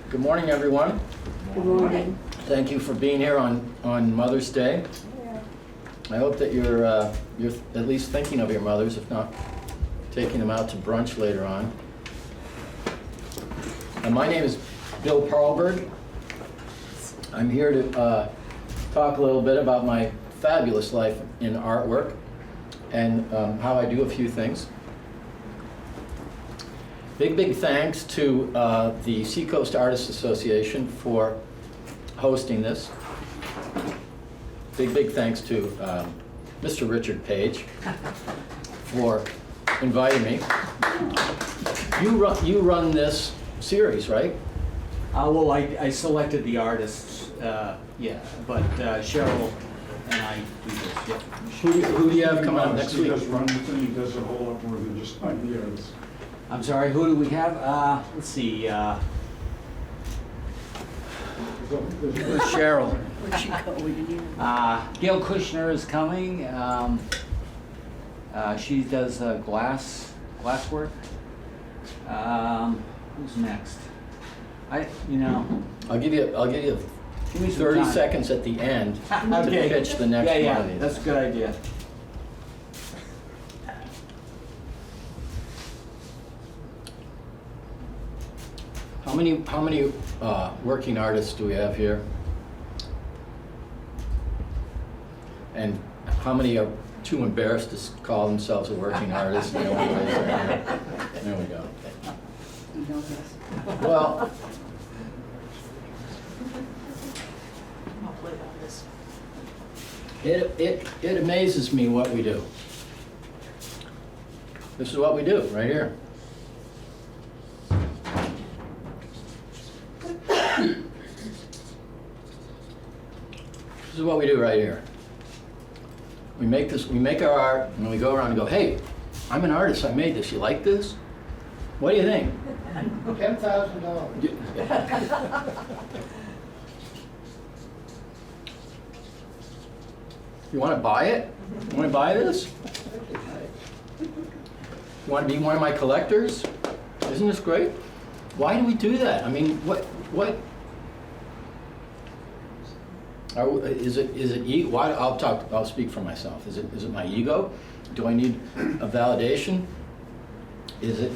Good morning, everyone. Good morning. Thank you for being here on Mother's Day. I hope that you're at least thinking of your mothers, if not taking them out to brunch later on. And my name is Bill Paalberg. I'm here to talk a little bit about my fabulous life in artwork and how I do a few things. Big thanks to the Seacoast Artists Association for hosting this. Big thanks to Mr. Richard Page for inviting me. You run this series, right? Well, I selected the artists, yeah, but Cheryl and I do this, yeah. Who do you have coming up next He week? does run the thing, he does a whole lot more than just ideas. I'm sorry, who do we have? Let's see, Cheryl. Where'd she go? We didn't even. Gail Kushner is coming. She does glasswork. Who's next? I'll give you Give me some 30 time. seconds at the end to Okay. pitch the next Yeah, one of these. that's a good idea. How many working artists do we have here? And how many are too embarrassed to call themselves a working artist? They only raise their hand. There we go. You know this. Well, I'll play on this. it amazes me what we do. This is what we do right here. This is what we do right here. We make our art, and we go around and go, hey, I'm an artist, I made this, you like this? What do you think? $10,000. You want to buy it? You want to buy this? You want to be one of my collectors? Isn't this great? Why do we do that? I mean, what? Is it ego? Why? I'll speak for myself. Is it my ego? Do I need a validation? Is it?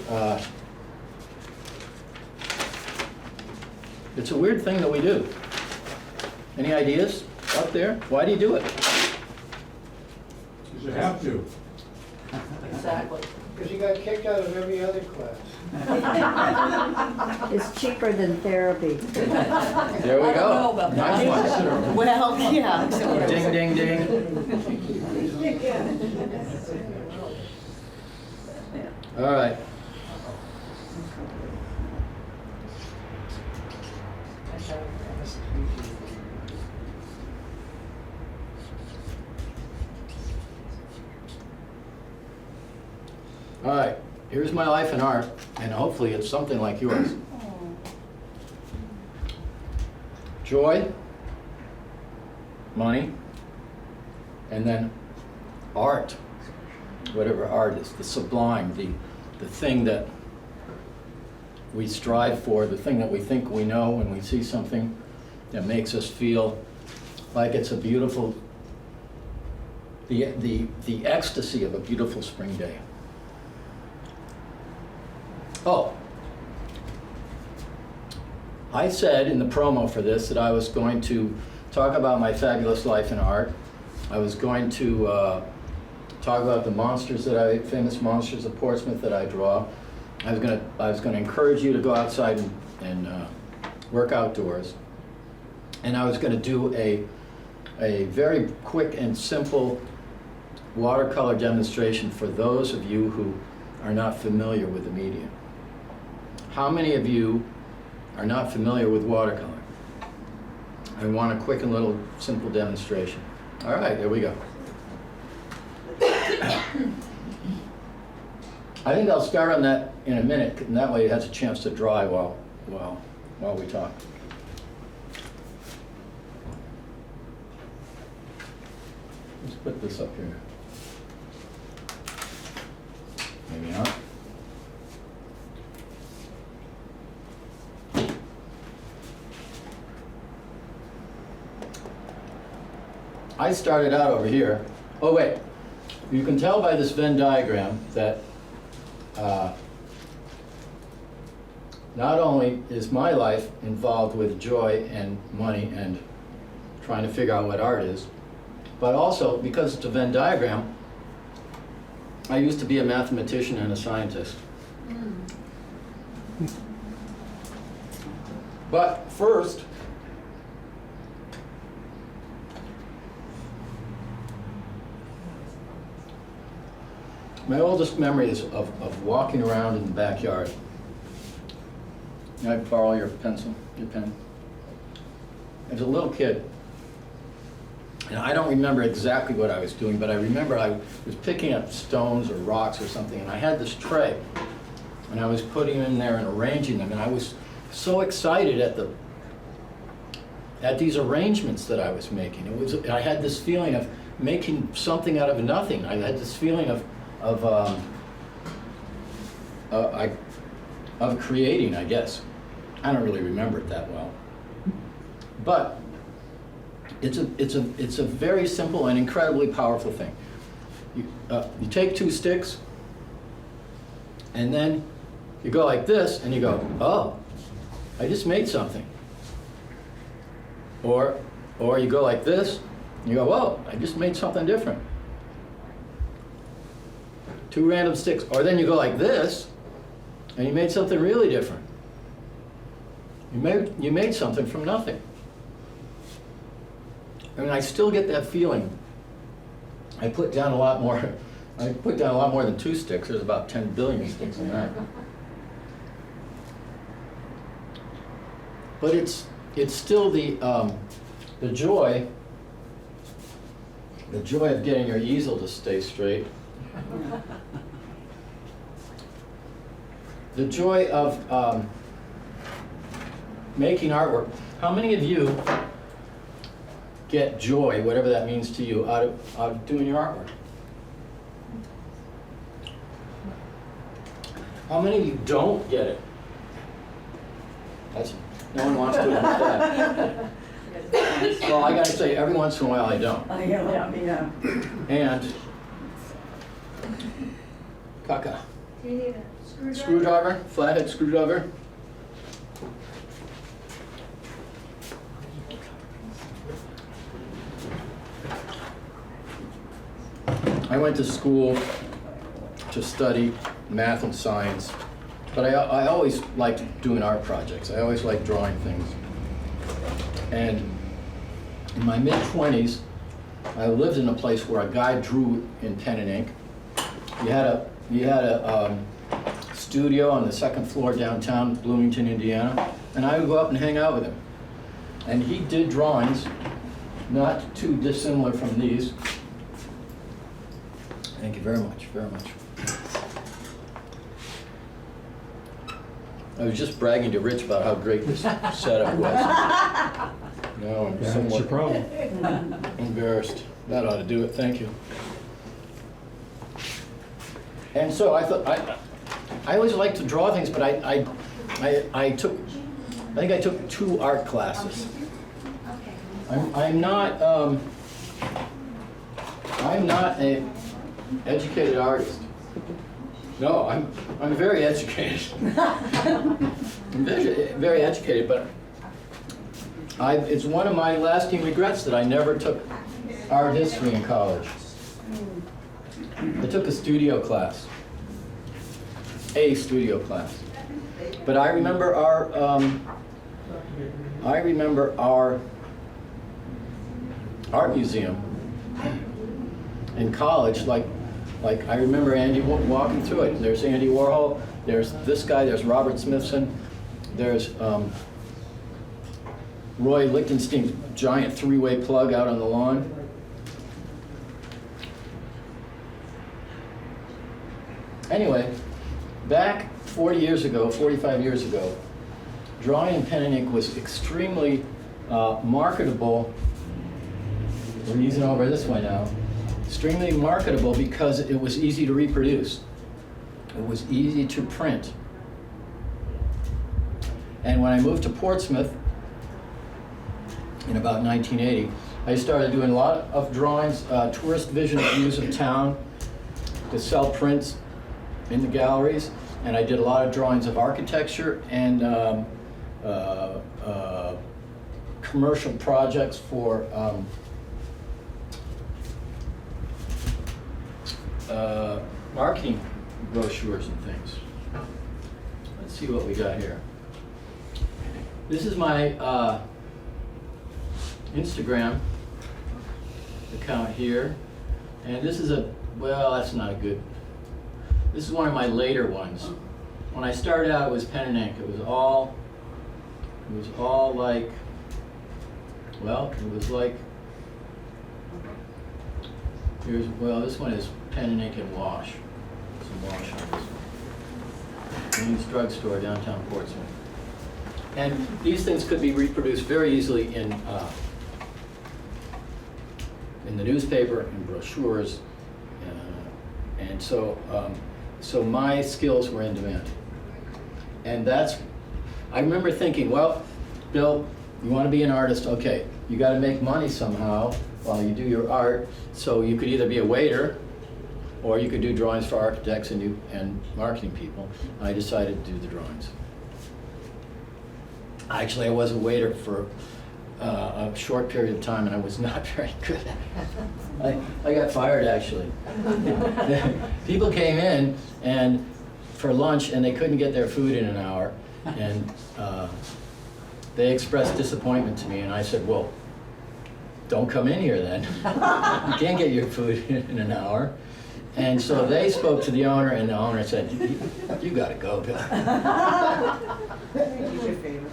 It's a weird thing that we do. Any ideas up there? Why do you do it? Because you have to. Exactly. Because you got kicked out of every other class. It's cheaper than therapy. There we I don't know go. about Nice that. one. Well, yeah. Ding, ding, ding. All right. All right, here's my life in art, and hopefully it's something like yours. Joy, money, and then art, whatever art is, the sublime, the thing that we strive for, the thing that we think we know when we see something that makes us feel like it's a beautiful, the ecstasy of a beautiful spring day. Oh, I said in the promo for this that I was going to talk about my fabulous life in art. I was going to talk about the monsters famous monsters of Portsmouth that I draw. I was going to encourage you to go outside and work outdoors. And I was going to do a very quick and simple watercolor demonstration for those of you who are not familiar with the medium. How many of you are not familiar with watercolor? I want a quick and little simple demonstration. All right, there we go. I think I'll start on that in a minute, and that way it has a chance to dry while we talk. Let's put this up here. Maybe not. I started out over here. Oh wait, you can tell by this Venn diagram that not only is my life involved with joy and money and trying to figure out what art is, but also because it's a Venn diagram, I used to be a mathematician and a scientist. But first, my oldest memory is of walking around in the backyard. Can I borrow your pencil, your pen? As a little kid, and I don't remember exactly what I was doing, but I remember I was picking up stones or rocks or something, and I had this tray, and I was putting them in there and arranging them, and I was so excited at these arrangements that I was making. I had this feeling of making something out of nothing. I had this feeling of creating, I guess. I don't really remember it that well, but it's a very simple and incredibly powerful thing. You take two sticks, and then you go like this, and you go, oh, I just made something. Or you go like this, and you go, whoa, I just made something different. Two random sticks. Or then you go like this, and you made something really different. You made something from nothing. I mean, I still get that feeling. I put down a lot more than two sticks. There's about 10 billion sticks in that. But it's still the joy of getting your easel to stay straight. The joy of making artwork. How many of you get joy, whatever that means to you, out of doing your artwork? How many of you don't get it? No one wants to admit that. Well, I gotta say, every once in a while I don't. Yeah. And, Kaka, Do you need a screwdriver? screwdriver, flathead screwdriver. I went to school to study math and science, but I always liked doing art projects. I always liked drawing things. And in my mid-20s, I lived in a place where a guy drew in pen and ink. He had a studio on the second floor downtown Bloomington, Indiana, and I would go up and hang out with him. And he did drawings, not too dissimilar from these. Thank you very much, very much. I was just bragging to Rich about how great this setup was. No, I'm That's your somewhat problem. embarrassed. That ought to do it, thank you. And so I thought, I always liked to draw things, but I think I took 2 art classes. I'm not a educated artist. No, I'm very educated. I'm very educated, but it's one of my lasting regrets that I never took art history in college. I took a studio class. But I remember our art museum in college, like I remember Andy walking through it. There's Andy Warhol, there's this guy, there's Robert Smithson, there's Roy Lichtenstein's giant 3-way plug out on the lawn. Anyway, back 40 years ago, 45 years ago, drawing in pen and ink was extremely marketable. We're using over this way now. Extremely marketable because it was easy to reproduce. It was easy to print. And when I moved to Portsmouth in about 1980, I started doing a lot of drawings, tourist vision views of town to sell prints in the galleries, and I did a lot of drawings of architecture and commercial projects for marketing brochures and things. Let's see what we got here. This is my Instagram account here, and this is well, that's not a good. This is one of my later ones. When I started out, it was pen and ink. It was all like, well, it was like, this one is pen and ink and wash. Some wash on this one. Green's Drugstore, downtown Portsmouth. And these things could be reproduced very easily in the newspaper, in brochures, and so my skills were in demand. And I remember thinking, well, Bill, you want to be an artist, okay, you got to make money somehow while you do your art, so you could either be a waiter, or you could do drawings for architects and marketing people. I decided to do the drawings. Actually, I was a waiter for a short period of time, and I was not very good at it. I got fired, actually. People came in and for lunch, and they couldn't get their food in an hour, and they expressed disappointment to me, and I said, well, don't come in here then. You can't get your food in an hour. And so they spoke to the owner, and the owner said, you gotta go, Bill. He's your favorite.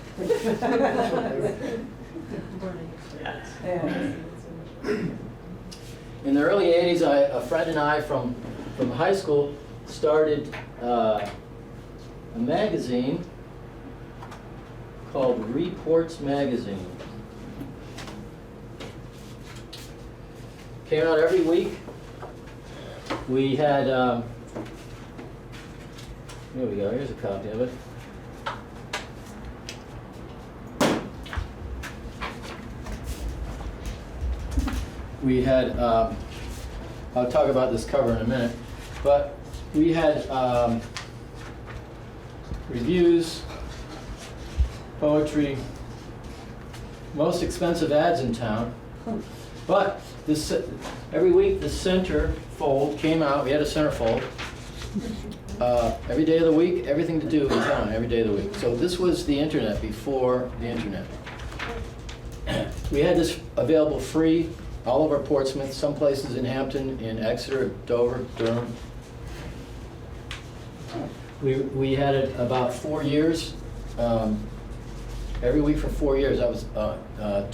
In the early 80s, a friend and I from high school started a magazine called Reports Magazine. Came out every week. We had, here we go, here's a copy of it. We had, I'll talk about this cover in a minute, but we had reviews, poetry, most expensive ads in town, but this, every week the centerfold came out. We had a centerfold. Every day of the week, everything to do in town, every day of the week. So this was the internet before the internet. We had this available free all over Portsmouth, some places in Hampton, in Exeter, Dover, Durham. We had it about 4 years, every week for 4 years. That was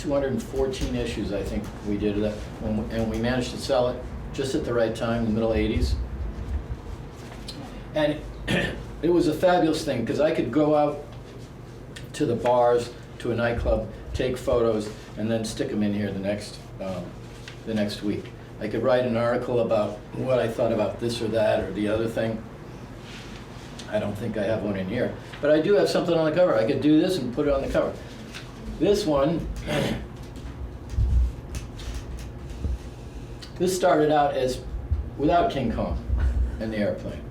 214 issues, I think we did of that, and we managed to sell it just at the right time in the middle 80s. And it was a fabulous thing because I could go out to the bars, to a nightclub, take photos, and then stick them in here the next week. I could write an article about what I thought about this or that or the other thing. I don't think I have one in here, but I do have something on the cover. I could do this and put it on the cover. This one, this started out as without King Kong and the airplane.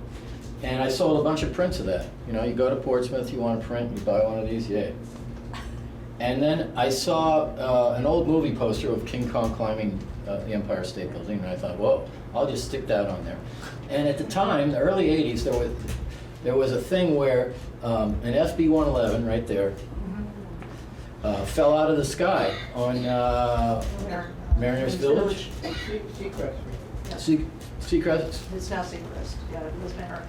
And I sold a bunch of prints of that. You know, you go to Portsmouth, you want a print, you buy one of these, yay. And then I saw an old movie poster of King Kong climbing the Empire State Building, and I thought, well, I'll just stick that on there. And at the time, the early 80s, there was a thing where an FB-111 right there fell out of the sky on Mariners Village. Seacrest? It's now Seacoast, yeah, it was Manor.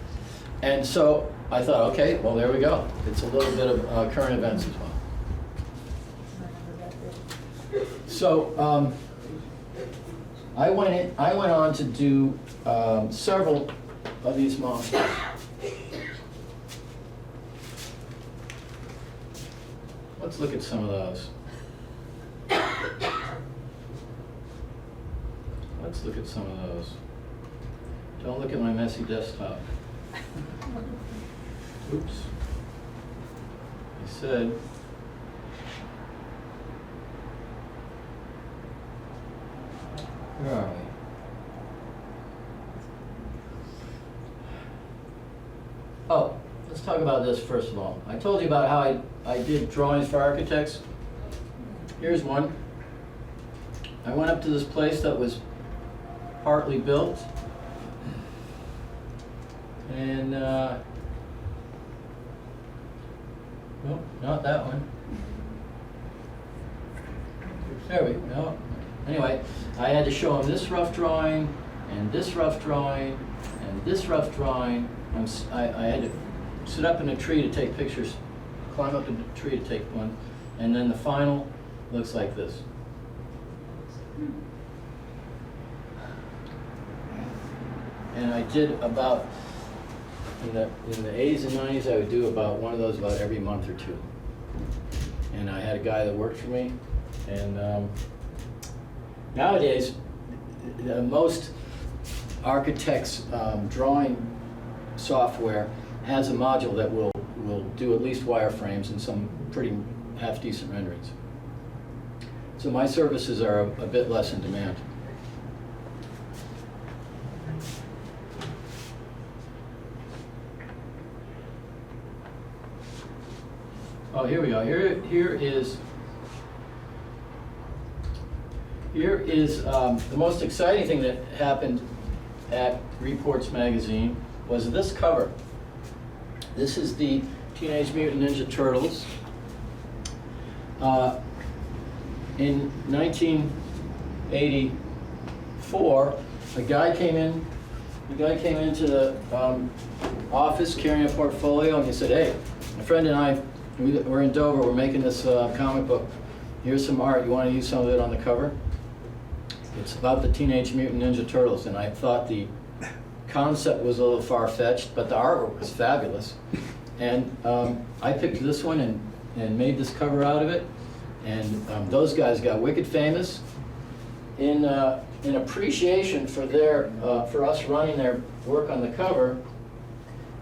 And so I thought, okay, well, there we go. It's a little bit of current events as well. So I went on to do several of these monsters. Let's look at some of those. Let's look at some of those. Don't look at my messy desktop. Oops. I said. Where are we? Oh, let's talk about this first of all. I told you about how I did drawings for architects. Here's one. I went up to this place that was partly built. And, no, not that one. There we go. Anyway, I had to show him this rough drawing, and this rough drawing, and this rough drawing. I had to sit up in a tree to take pictures, climb up in a tree to take one, and then the final looks like this. And I did about, in the 80s and 90s, I would do about one of those about every month or two. And I had a guy that worked for me, and nowadays, most architects' drawing software has a module that will do at least wireframes and some pretty half-decent renderings. So my services are a bit less in demand. Oh, here we go. Here is the most exciting thing that happened at Reports magazine was this cover. This is the Teenage Mutant Ninja Turtles. In 1984, a guy came into the office carrying a portfolio, and he said, "Hey, my friend and I, we're in Dover. We're making this comic book. Here's some art. You want to use some of it on the cover? It's about the Teenage Mutant Ninja Turtles." And I thought the concept was a little far-fetched, but the artwork was fabulous. And I picked this one and made this cover out of it. And those guys got wicked famous. In appreciation for for us running their work on the cover,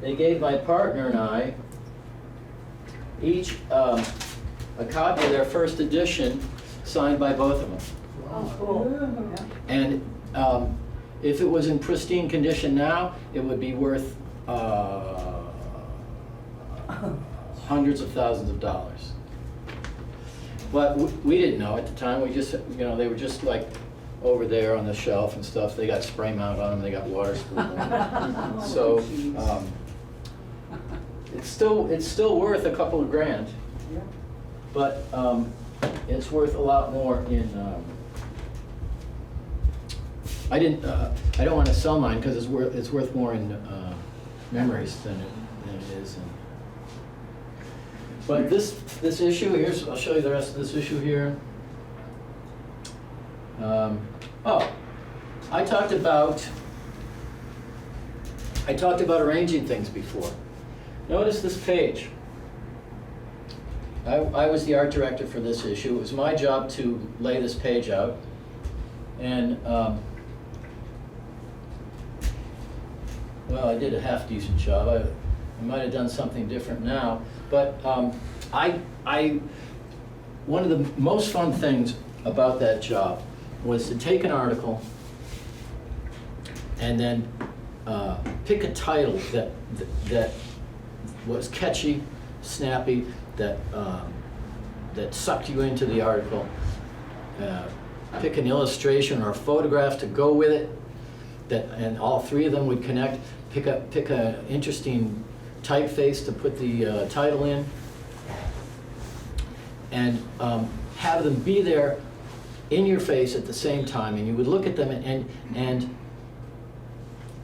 they gave my partner and I each a copy of their first edition, signed by both of them. Oh, cool. And if it was in pristine condition now, it would be worth hundreds of thousands of dollars. But we didn't know at the time. We just, they were just like over there on the shelf and stuff. They got spray mount on them. They got water spray on them. So it's still worth a couple of grand. But it's worth a lot more in. I don't want to sell mine because it's worth more in memories than it is. But this issue here's, I'll show you the rest of this issue here. I talked about arranging things before. Notice this page. I was the art director for this issue. It was my job to lay this page out. And, well, I did a half-decent job. I might have done something different now. But one of the most fun things about that job was to take an article and then pick a title that was catchy, snappy, that sucked you into the article. Pick an illustration or a photograph to go with it, and all three of them would connect. Pick an interesting typeface to put the title in, and have them be there in your face at the same time, and you would look at them and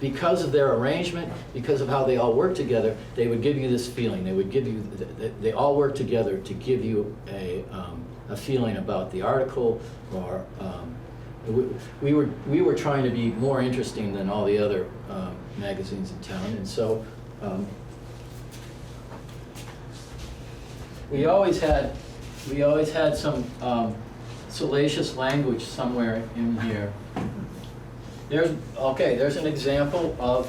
because of their arrangement, because of how they all work together, they would give you this feeling. They all work together to give you a feeling about the article, or we were trying to be more interesting than all the other magazines in town, and so we always had some salacious language somewhere in here. There's an example of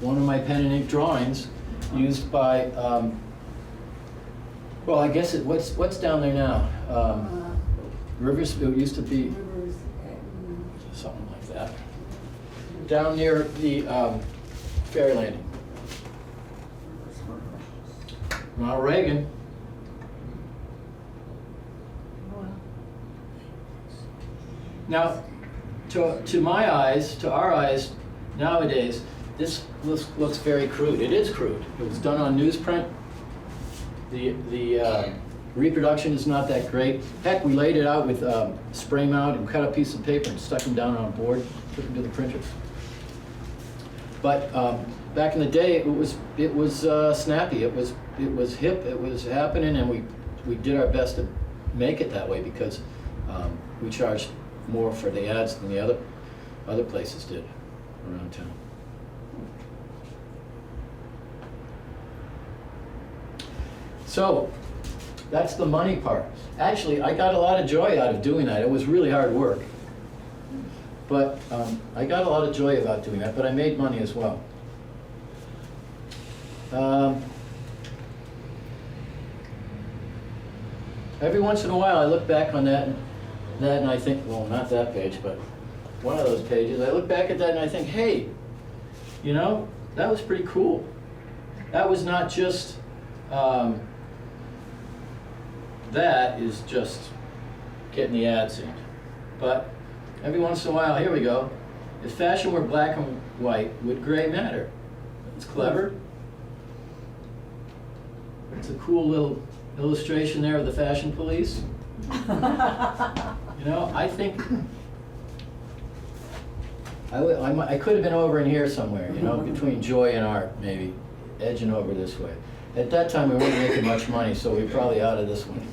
one of my pen and ink drawings used by, well, I guess what's down there now? Rivers, it used to be, down near the ferry landing. Ronald Reagan. Now, to my eyes, to our eyes, nowadays, this looks very crude. It is crude. It was done on newsprint. The reproduction is not that great. Heck, we laid it out with spray mount and cut a piece of paper and stuck them down on a board, took them to the printers. But back in the day, it was snappy. It was hip. It was happening, and we did our best to make it that way because we charged more for the ads than the other places did around town. So that's the money part. Actually, I got a lot of joy out of doing that. It was really hard work. But I got a lot of joy about doing that, but I made money as well. Every once in a while I look back on that and I think, well, not that page, but one of those pages, I look back at that and I think, hey, you know, that was pretty cool. That was not just, that is just getting the ads in. But every once in a while, here we go. If fashion were black and white, would gray matter? It's clever. It's a cool little illustration there of the fashion police. You know, I think I could have been over in here somewhere, you know, between joy and art, maybe, edging over this way. At that time, we weren't making much money, so we're probably out of this one.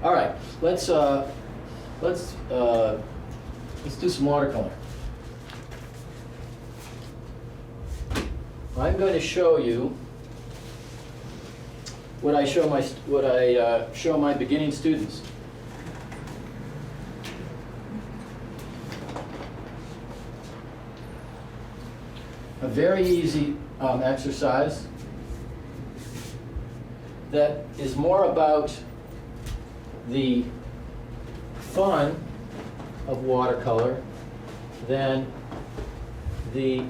All right, let's do some watercolor. I'm going to show you what I show my beginning students. A very easy exercise that is more about the fun of watercolor than the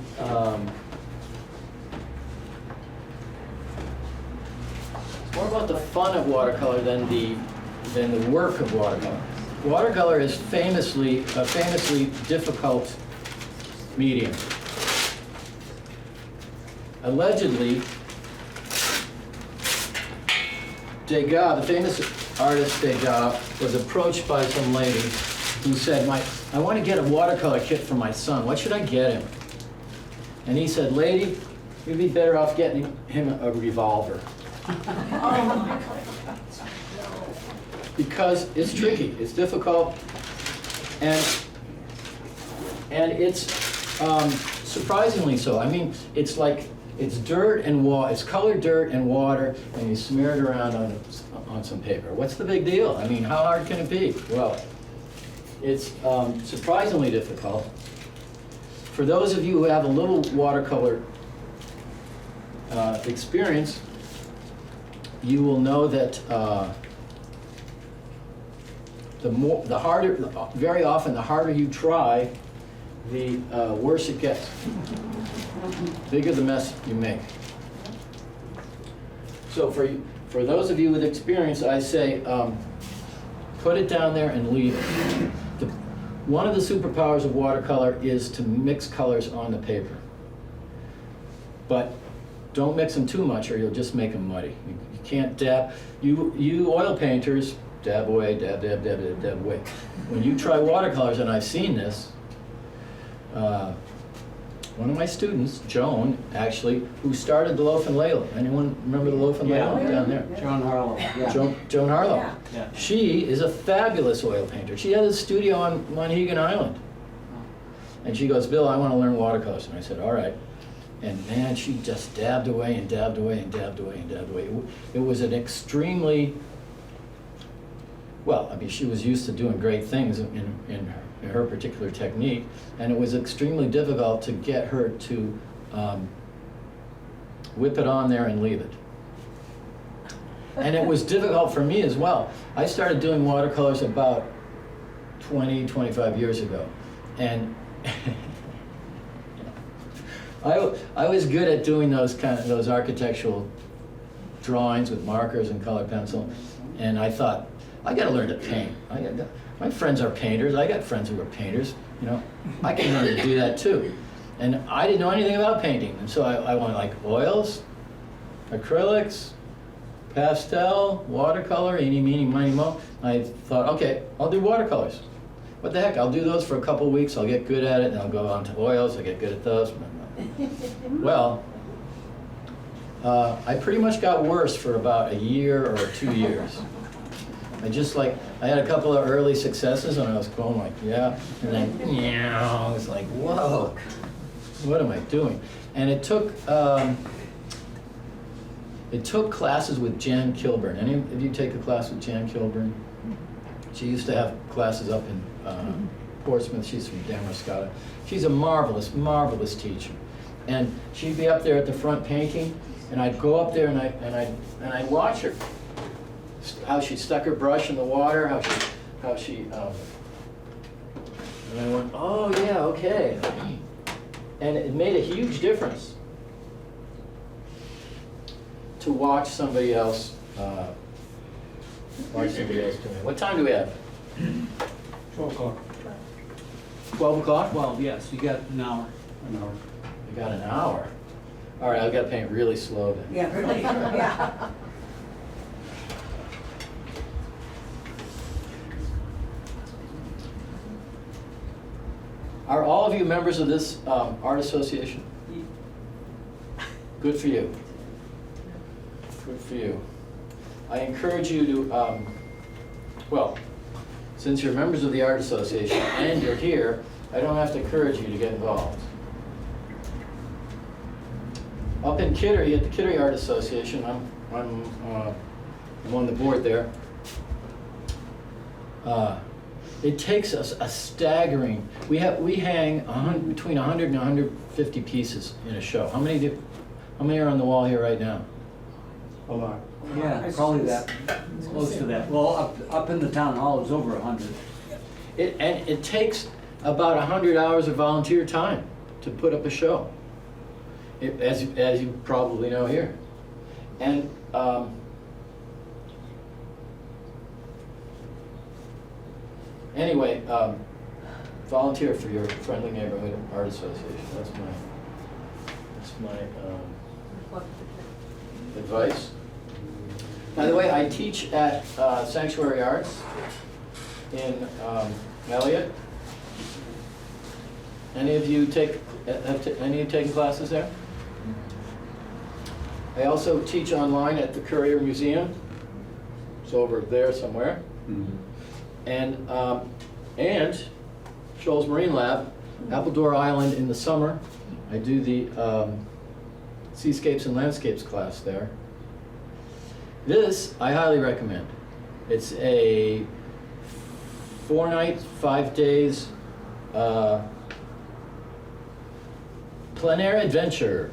more about the fun of watercolor than the work of watercolor. Watercolor is a famously difficult medium. Allegedly, Degas, the famous artist Degas, was approached by some lady who said, I want to get a watercolor kit for my son. What should I get him? And he said, lady, you'd be better off getting him a revolver. Because it's tricky, it's difficult, and it's surprisingly so. I mean, it's like it's dirt and water. It's colored dirt and water, and you smear it around on some paper. What's the big deal? I mean, how hard can it be? Well, it's surprisingly difficult. For those of you who have a little watercolor experience, you will know that very often the harder you try, the worse it gets. Bigger the mess you make. So for those of you with experience, I say, put it down there and leave it. One of the superpowers of watercolor is to mix colors on the paper. But don't mix them too much or you'll just make them muddy. You can't dab. You oil painters, dab away, dab, dab, dab, dab, dab away. When you try watercolors, and I've seen this, one of my students, Joan, actually, who started the Loaf and Layla. Anyone remember the Loaf and Layla down there? Joan Harlow. Yeah. Joan Harlow. Yeah. Yeah. She is a fabulous oil painter. She has a studio on Monhegan Island. And she goes, Bill, I want to learn watercolors. And I said, all right. And man, she just dabbed away and dabbed away and dabbed away and dabbed away. It was an extremely, well, I mean, she was used to doing great things in her particular technique, and it was extremely difficult to get her to whip it on there and leave it. And it was difficult for me as well. I started doing watercolors about 20, 25 years ago. And I was good at doing those architectural drawings with markers and colored pencil. And I thought, I gotta learn to paint. My friends are painters. I got friends who are painters. You know, I can learn to do that too. And I didn't know anything about painting. And so I went like oils, acrylics, pastel, watercolor, eeny, meeny, miny, mo. I thought, okay, I'll do watercolors. What the heck, I'll do those for a couple of weeks, I'll get good at it, and I'll go on to oils, I'll get good at those. Well, I pretty much got worse for about a year or 2 years. I had a couple of early successes, and I was going like, yeah, and then, yeah, I was like, whoa, what am I doing? And it took classes with Jan Kilburn. Any of you take a class with Jan Kilburn? She used to have classes up in Portsmouth. She's from Damascata. She's a marvelous, marvelous teacher. And she'd be up there at the front painting, and I'd go up there and I'd watch her, how she stuck her brush in the water, how she and I went, oh yeah, okay. And it made a huge difference to watch somebody else doing it. What time do we have? 12 o'clock, 12 o'clock? Well, yes, you got an hour. an hour. We got an hour. All right, I've got to paint really slow then. Yeah, really, yeah. Are all of you members of this art association? Good for you. Good for you. I encourage you to, well, since you're members of the art association and you're here, I don't have to encourage you to get involved. Up in Kittery, at the Kittery Art Association, I'm on the board there. It takes us a staggering. We hang between 100 and 150 pieces in a show. How many are on the wall here right now? A lot. Yeah, probably that, close to that. Well, up in the town hall, it's over 100. And it takes about 100 hours of volunteer time to put up a show, as you probably know here. And anyway, volunteer for your friendly neighborhood art association. That's my advice. By the way, I teach at Sanctuary Arts in Eliot. Any of you taken classes there? I also teach online at the Currier Museum. It's over there somewhere. Mm-hmm. And Shoals Marine Lab, Appledore Island in the summer. I do the Seascapes and Landscapes class there. This I highly recommend. It's a 4 nights, 5 days plein air adventure.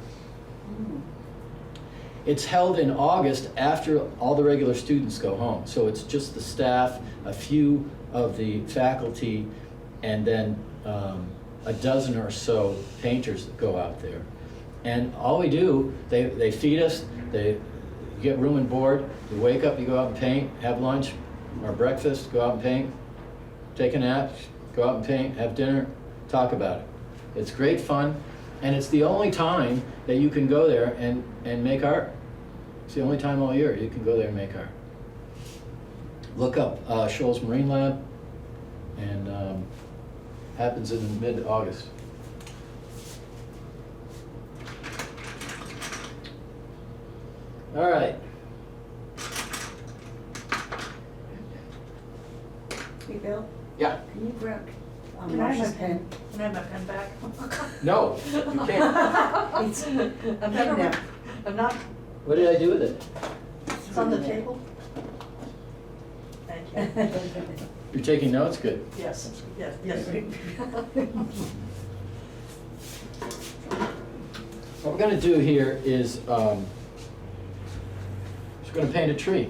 It's held in August after all the regular students go home. So it's just the staff, a few of the faculty, and then a dozen or so painters that go out there. And all we do, they feed us, you get room and board, you wake up, you go out and paint, have lunch or breakfast, go out and paint, take a nap, go out and paint, have dinner, talk about it. It's great fun, and it's the only time that you can go there and make art. It's the only time all year you can go there and make art. Look up Shoals Marine Lab, and happens in mid-August. All right. Hey, Bill, Yeah. can you grab Can I have Marcia's my pen? Can I have my pen back? No, you can't. It's I'm pen not, now. I'm not, What did I do with it? it's on the table. Thank you. You're taking notes? Good. Yes, yes, yes. What we're going to do here is We're going to paint a tree.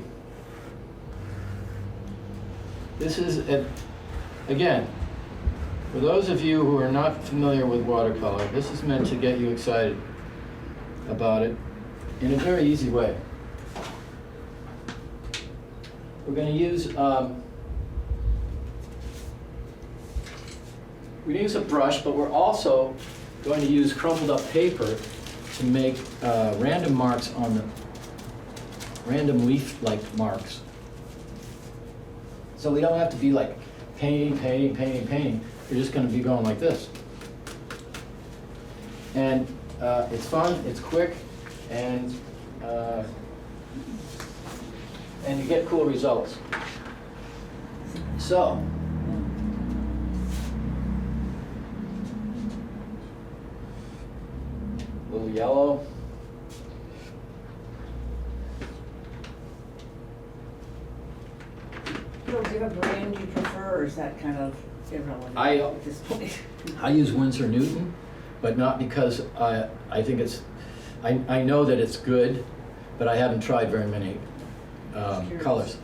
This is, again, for those of you who are not familiar with watercolor, this is meant to get you excited about it in a very easy way. We're going to use a brush, but we're also going to use crumpled up paper to make random marks on the random leaf-like marks. So we don't have to be like painting. We're just going to be going like this. And it's fun, it's quick, and you get cool results. So, a little yellow. Bill, do you have a brand you prefer, or is that kind of irrelevant I- at this point? I use Winsor Newton, but not because I think it's, I know that it's good, but I haven't tried very many Curious. colors.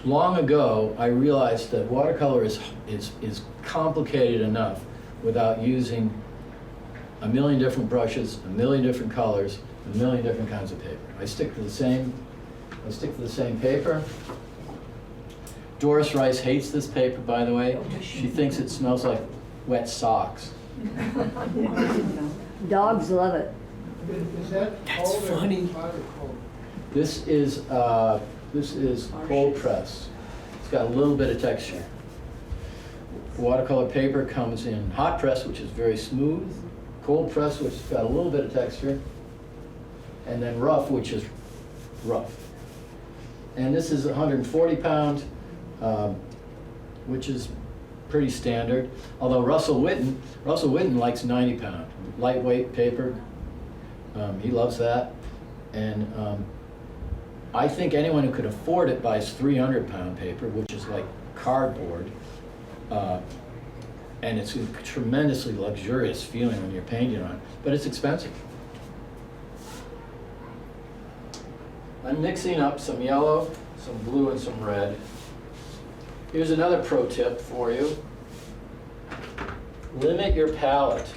Long ago, I realized that watercolor is complicated enough without using a million different brushes, a million different colors, a million different kinds of paper. I stick to the same paper. Doris Rice hates this paper, by the way. She thinks it smells like wet socks. Dogs love it. Is that That's cold or funny. hot or cold? This is cold press. It's got a little bit of texture. Watercolor paper comes in hot press, which is very smooth, cold press, which has got a little bit of texture, and then rough, which is rough. And this is 140 pound, which is pretty standard. Although Russell Whitten likes 90 pound, lightweight paper. He loves that. And I think anyone who could afford it buys 300 pound paper, which is like cardboard. And it's a tremendously luxurious feeling when you're painting on it, but it's expensive. I'm mixing up some yellow, some blue, and some red. Here's another pro tip for you. Limit your palette.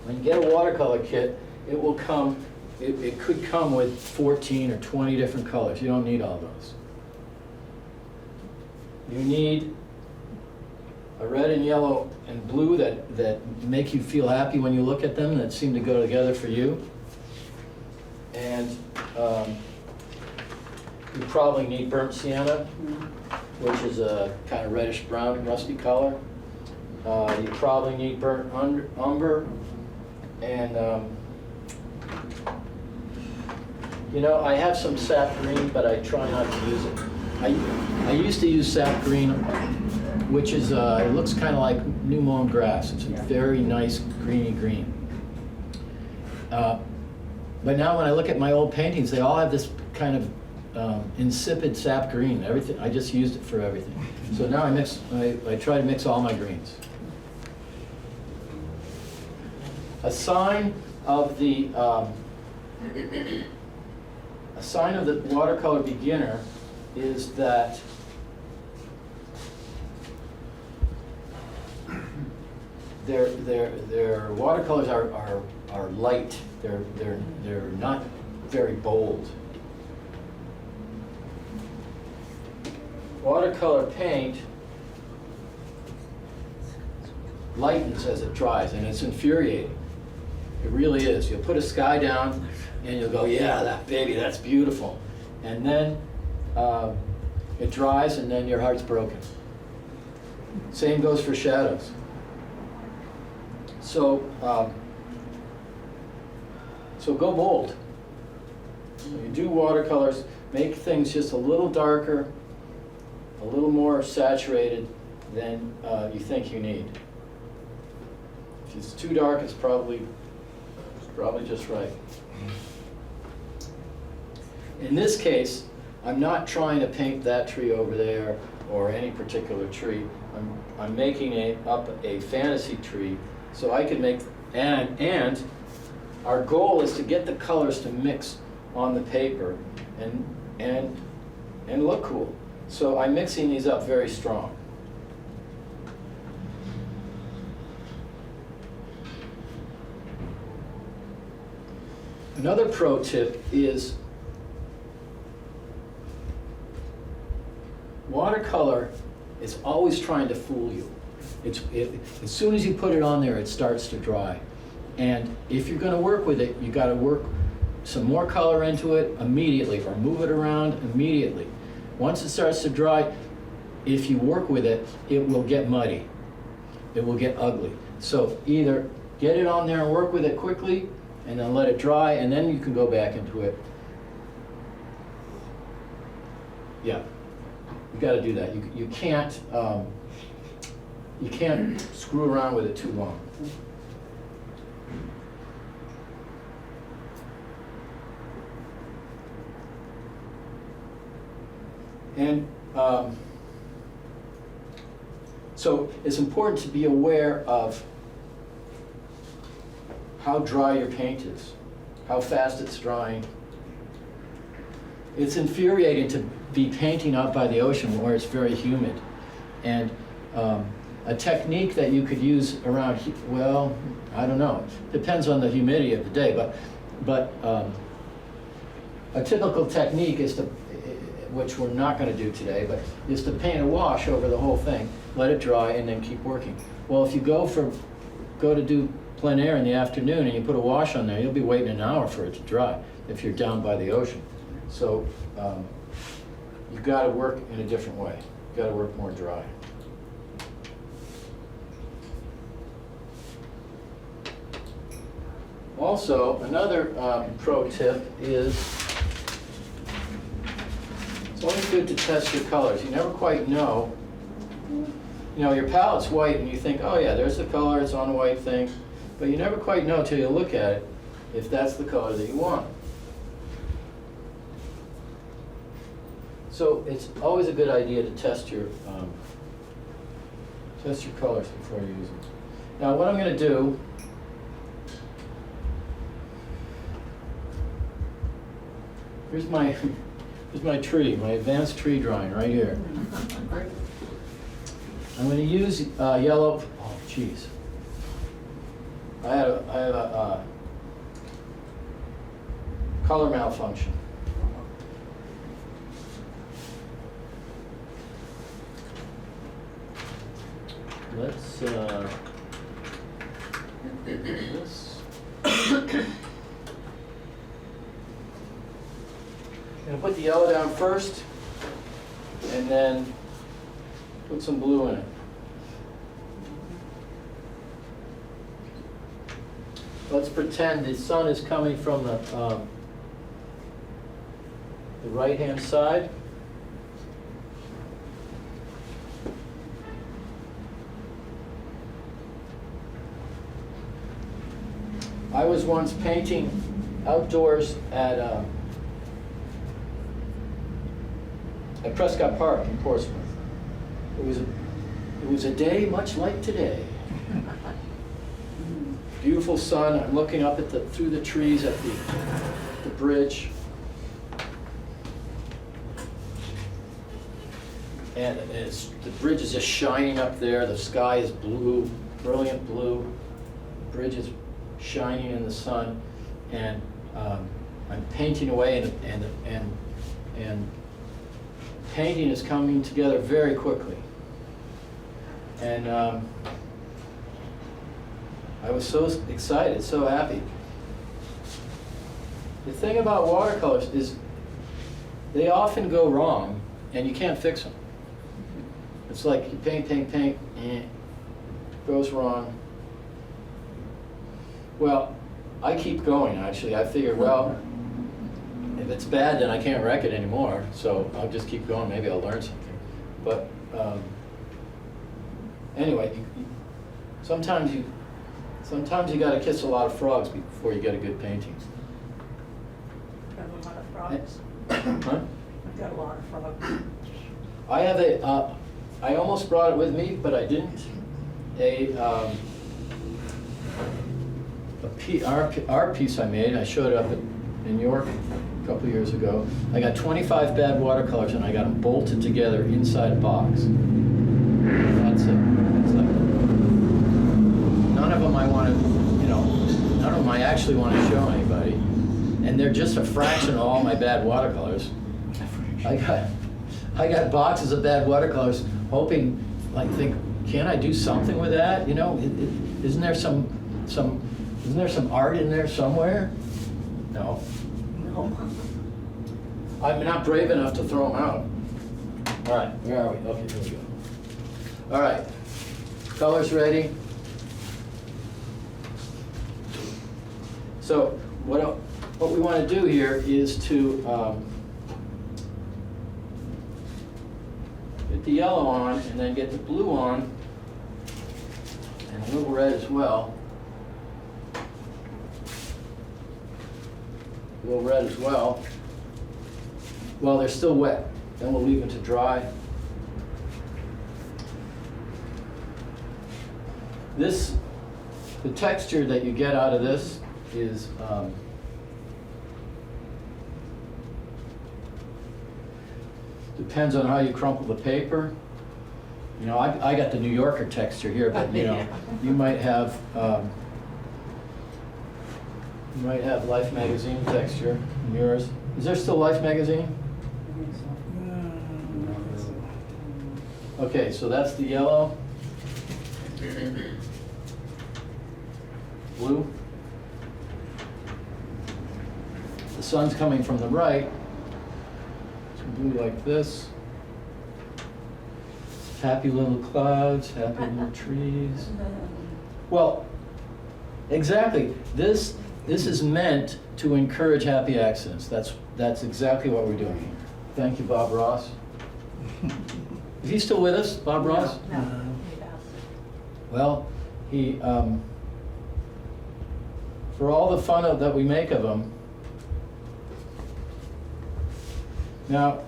When you get a watercolor kit, it will come, it could come with 14 or 20 different colors. You don't need all those. You need a red and yellow and blue that make you feel happy when you look at them, that seem to go together for you. And you probably need burnt sienna, which is a kind of reddish brown, rusty color. You probably need burnt umber, and you know, I have some sap green, but I try not to use it. I used to use sap green, which is it looks kind of like new mown grass. It's a very nice greeny green. But now when I look at my old paintings, they all have this kind of insipid sap green. Everything, I just used it for everything. So now I try to mix all my greens. A sign of the watercolor beginner is that their watercolors are light. They're not very bold. Watercolor paint lightens as it dries, and it's infuriating. It really is. You'll put a sky down, and you'll go, yeah, that baby, that's beautiful. And then it dries, and then your heart's broken. Same goes for shadows. So go bold. When you do watercolors, make things just a little darker, a little more saturated than you think you need. If it's too dark, it's probably just right. In this case, I'm not trying to paint that tree over there or any particular tree. I'm making up a fantasy tree, so I can make, and our goal is to get the colors to mix on the paper and look cool. So I'm mixing these up very strong. Another pro tip is watercolor is always trying to fool you. As soon as you put it on there, it starts to dry. And if you're going to work with it, you got to work some more color into it immediately, or move it around immediately. Once it starts to dry, if you work with it, it will get muddy. It will get ugly. So either get it on there and work with it quickly, and then let it dry, and then you can go back into it. Yeah, you got to do that. You can't screw around with it too long. And so it's important to be aware of how dry your paint is, how fast it's drying. It's infuriating to be painting out by the ocean where it's very humid. And a technique that you could use around, well, I don't know, depends on the humidity of the day, but a typical technique is to, which we're not going to do today, but is to paint a wash over the whole thing, let it dry, and then keep working. Well, if you go to do plein air in the afternoon and you put a wash on there, you'll be waiting an hour for it to dry if you're down by the ocean. So you've got to work in a different way. You've got to work more dry. Also, another pro tip is it's always good to test your colors. You never quite know. You know, your palette's white and you think, oh yeah, there's the color, it's on a white thing. But you never quite know till you look at it if that's the color that you want. So it's always a good idea to test your colors before you use them. Now what I'm going to do, here's my tree, my advanced tree drawing right here. I'm going to use yellow. Oh, geez. I have a color malfunction. Let's this. I'm going to put the yellow down first, and then put some blue in it. Let's pretend the sun is coming from the right-hand side. I was once painting outdoors at Prescott Park in Portsmouth. It was a day much like today. Beautiful sun. I'm looking up at through the trees at the bridge, and the bridge is just shining up there. The sky is blue, brilliant blue. The bridge is shining in the sun, and I'm painting away, and painting is coming together very quickly. And I was so excited, so happy. The thing about watercolors is they often go wrong, and you can't fix them. It's like you paint, it goes wrong. Well, I keep going, actually. I figure, well, if it's bad, then I can't wreck it anymore, so I'll just keep going. Maybe I'll learn something. But anyway, sometimes you got to kiss a lot of frogs before you get a good painting. Got a lot of frogs. Huh? I've got a lot of frogs. I have I almost brought it with me, but I didn't. A art piece I made. I showed it up in York a couple of years ago. I got 25 bad watercolors and I got them bolted together inside a box. That's it. It's like, none of them I want to, none of them I actually want to show anybody. And they're just a fraction of all my bad watercolors. I got boxes of bad watercolors, hoping, can I do something with that? Isn't there some art in there somewhere? No. No. I'm not brave enough to throw them out. All right, where are we? Okay, here we go. All right, colors ready. So what we want to do here is to get the yellow on and then get the blue on and a little red as well. A little red as well. Well, they're still wet. Then we'll leave them to dry. The texture that you get out of this is depends on how you crumple the paper. I got the New Yorker texture here, but you might have Life magazine texture in yours. Is there still Life magazine? Okay, so that's the yellow. Blue. The sun's coming from the right. Some blue like this. Happy little clouds, happy little trees. Well, exactly. This is meant to encourage happy accidents. That's exactly what we're doing here. Thank you, Bob Ross. Is he still with us, Bob Ross? No. Well, he, for all the fun that we make of him. Now,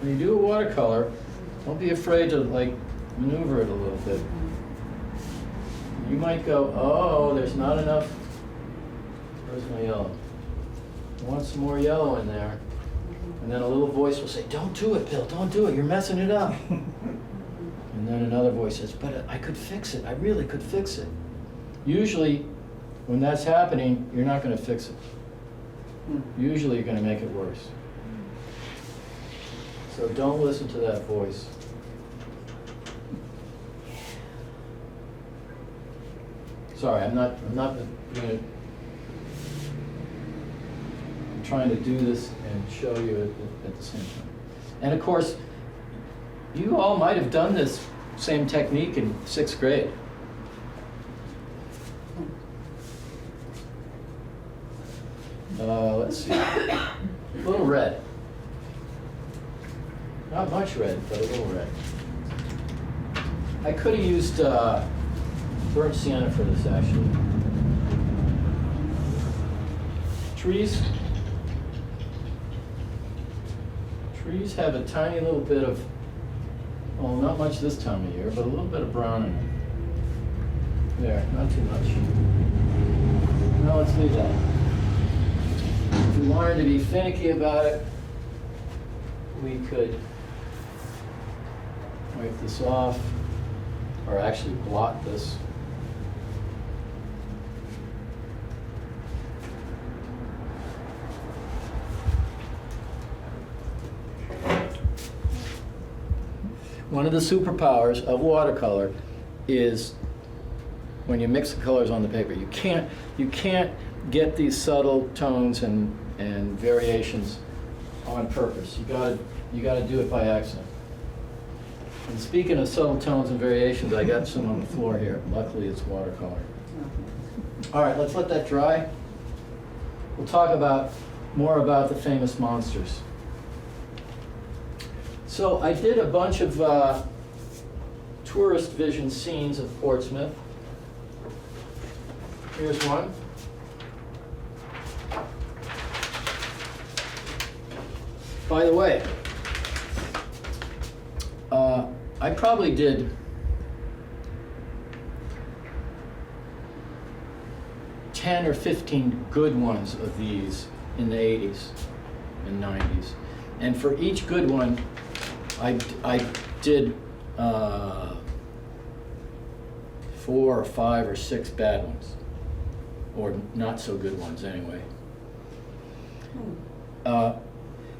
when you do a watercolor, don't be afraid to maneuver it a little bit. You might go, oh, there's not enough. Where's my yellow? I want some more yellow in there. And then a little voice will say, don't do it, Bill, don't do it, you're messing it up. And then another voice says, but I could fix it, I really could fix it. Usually, when that's happening, you're not going to fix it. Usually, you're going to make it worse. So don't listen to that voice. Sorry, I'm trying to do this and show you at the same time. And of course, you all might have done this same technique in 6th grade. Let's see. A little red. Not much red, but a little red. I could have used burnt sienna for this, actually. Trees have a tiny little bit of, well, not much this time of year, but a little bit of brown in them. There, not too much. Now let's leave that. If we wanted to be finicky about it, we could wipe this off, or actually blot this. One of the superpowers of watercolor is when you mix the colors on the paper. You can't get these subtle tones and variations on purpose. You gotta do it by accident. And speaking of subtle tones and variations, I got some on the floor here. Luckily, it's watercolor. All right, let's let that dry. We'll talk more about the famous monsters. So I did a bunch of tourist vision scenes of Portsmouth. Here's one. By the way, I probably did 10 or 15 good ones of these in the 80s and 90s. And for each good one, I did 4 or 5 or 6 bad ones, or not so good ones anyway.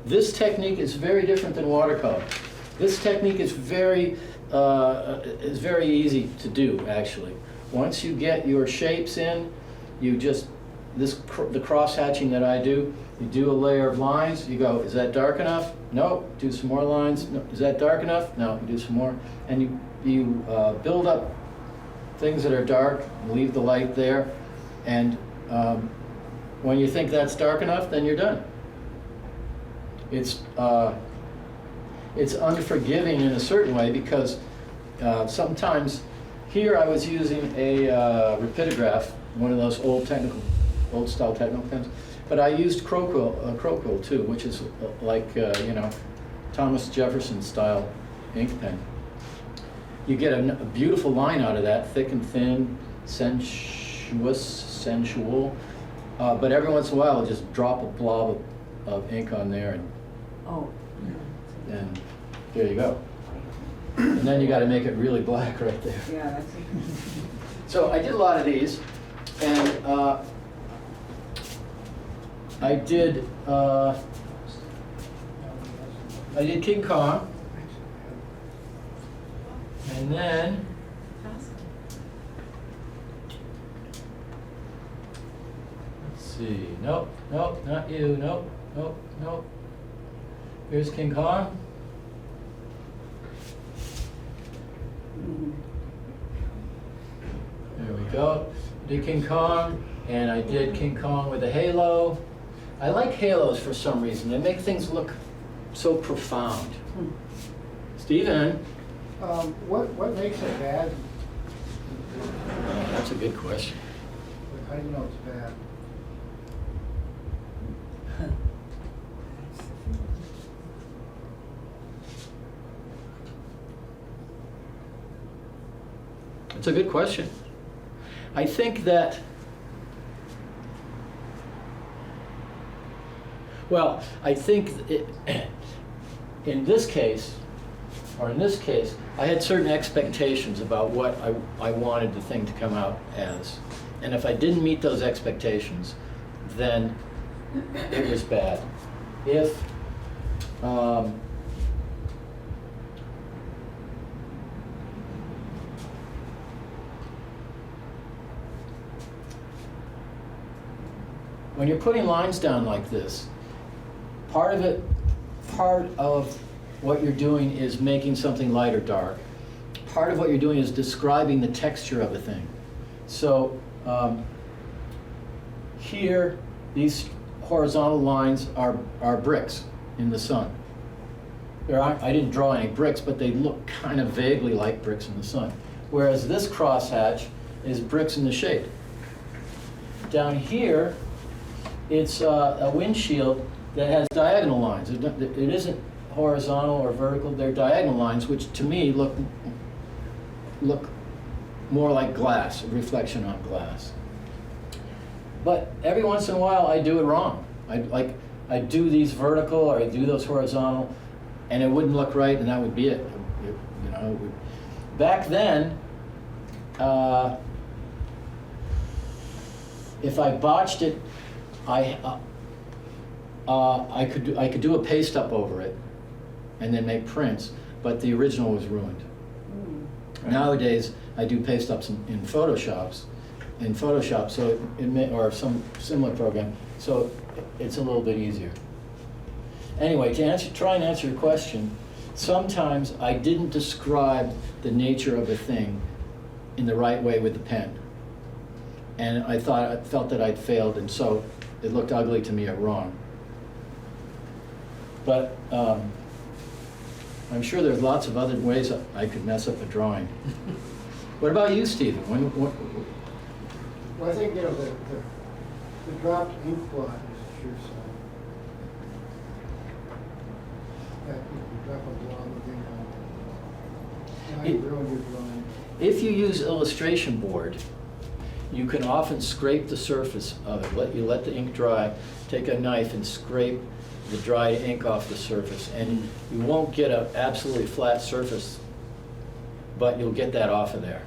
This technique is very different than watercolor. This technique is very easy to do, actually. Once you get your shapes in, you just, the cross-hatching that I do, you do a layer of lines, you go, is that dark enough? No, do some more lines. No. Is that dark enough? No, you do some more. And you build up things that are dark, leave the light there, and when you think that's dark enough, then you're done. It's unforgiving in a certain way because sometimes here I was using a rapidograph, one of those old style technical pens, but I used Crowquill too, which is like you know, Thomas Jefferson style ink pen. You get a beautiful line out of that, thick and thin, sensual, but every once in a while I'll just drop a blob of ink on there and there you go. And then you got to make it really black right there. Yeah, that's it. So I did a lot of these, and I did King Kong, and then let's see. Nope, not you. Nope. Here's King Kong. There we go. Did King Kong, and I did King Kong with a halo. I like halos for some reason. They make things look so profound. Stephen? What makes it bad? That's a good question. How do you know it's bad? It's a good question. I think that, well, I think in this case, I had certain expectations about what I wanted the thing to come out as. And if I didn't meet those expectations, then it was bad. If when you're putting lines down like this, part of what you're doing is making something light or dark. Part of what you're doing is describing the texture of a thing. So here, these horizontal lines are bricks in the sun. I didn't draw any bricks, but they look kind of vaguely like bricks in the sun. Whereas this crosshatch is bricks in the shade. Down here, it's a windshield that has diagonal lines. It isn't horizontal or vertical, they're diagonal lines, which to me look more like glass, a reflection on glass. But every once in a while I do it wrong. I do these vertical or I do those horizontal, and it wouldn't look right, and that would be it. You know, back then, if I botched it, I could do a paste up over it and then make prints, but the original was ruined. Nowadays, I do paste ups in Photoshop, so or some similar program, so it's a little bit easier. Anyway, to try and answer your question, sometimes I didn't describe the nature of a thing in the right way with the pen, and I felt that I'd failed, and so it looked ugly to me or wrong. But I'm sure there's lots of other ways I could mess up a drawing. What about you, Stephen? Well, I think, you know, the dropped ink blot is a sure sign. That you drop a blob of ink on it. Now you ruin your drawing. If you use illustration board, you can often scrape the surface of it. You let the ink dry, take a knife and scrape the dried ink off the surface. And you won't get an absolutely flat surface, but you'll get that off of there.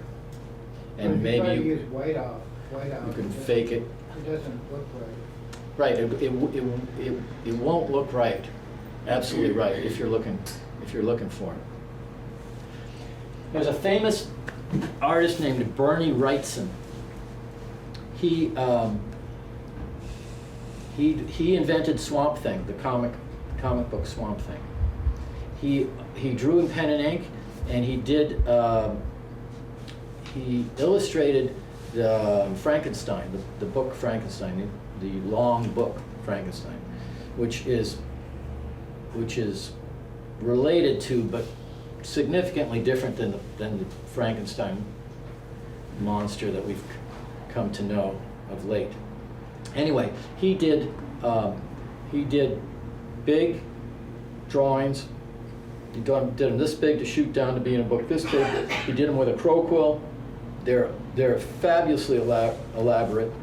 And If you try to maybe use white out, you can fake it. It doesn't look right. Right, it won't look right, absolutely right, if you're looking for it. There's a famous artist named Bernie Wrightson. He invented Swamp Thing, the comic book Swamp Thing. He drew in pen and ink, and he illustrated the Frankenstein, the book Frankenstein, the long book Frankenstein, which is related to, but significantly different than the Frankenstein monster that we've come to know of late. Anyway, he did big drawings. He did them this big to shoot down to be in a book this big. He did them with a crow quill. They're fabulously elaborate,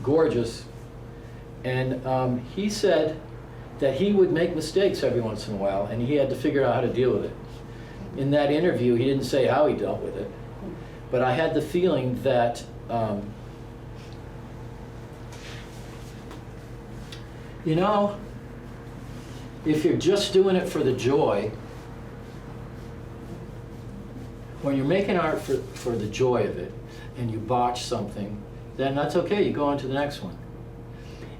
gorgeous, and he said that he would make mistakes every once in a while, and he had to figure out how to deal with it. In that interview, he didn't say how he dealt with it, but I had the feeling that you know, if you're just doing it for the joy, when you're making art for the joy of it, and you botch something, then that's okay, you go on to the next one.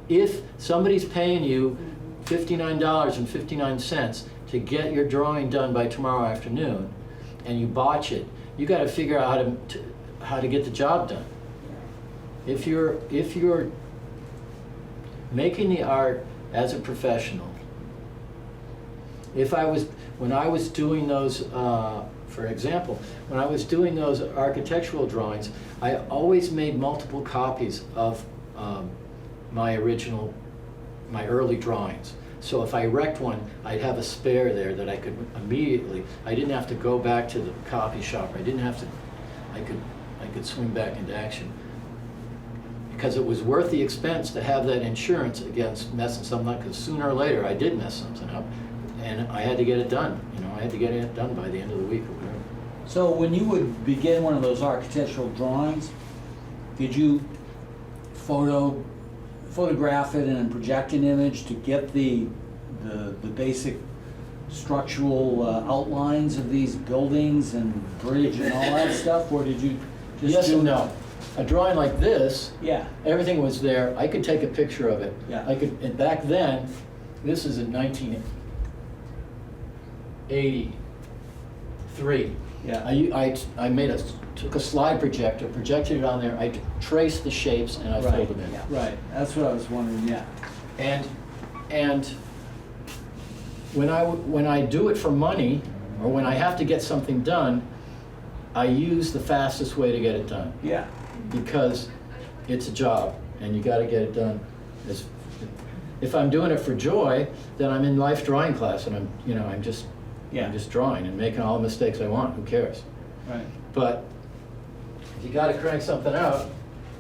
If somebody's paying you $59.59 to get your drawing done by tomorrow afternoon, and you botch it, you got to figure out how to get the job done. If you're making the art as a professional, when I was doing those, for example, when I was doing those architectural drawings, I always made multiple copies of my early drawings. So if I wrecked one, I'd have a spare there that I could immediately, I didn't have to go back to the copy shop. I could swing back into action. Because it was worth the expense to have that insurance against messing something up, because sooner or later I did mess something up, and I had to get it done. I had to get it done by the end of the week or whatever. So when you would begin one of those architectural drawings, did you photograph it and project an image to get the basic structural outlines of these buildings and bridge and all that stuff, or did you just Yes do and no. A drawing like this, Yeah. everything was there. I could take a picture of it. Yeah. And back then, this is in 1983. Yeah. I took a slide projector, projected it on there. I traced the shapes and I filled them in. Right. That's what I was wondering. Yeah. And when I do it for money, or when I have to get something done, I use the fastest way to get it done. Yeah. Because it's a job and you got to get it done. If I'm doing it for joy, then I'm in life drawing class and I'm just drawing and making all the mistakes I want. Who cares? Right. But if you got to crank something out,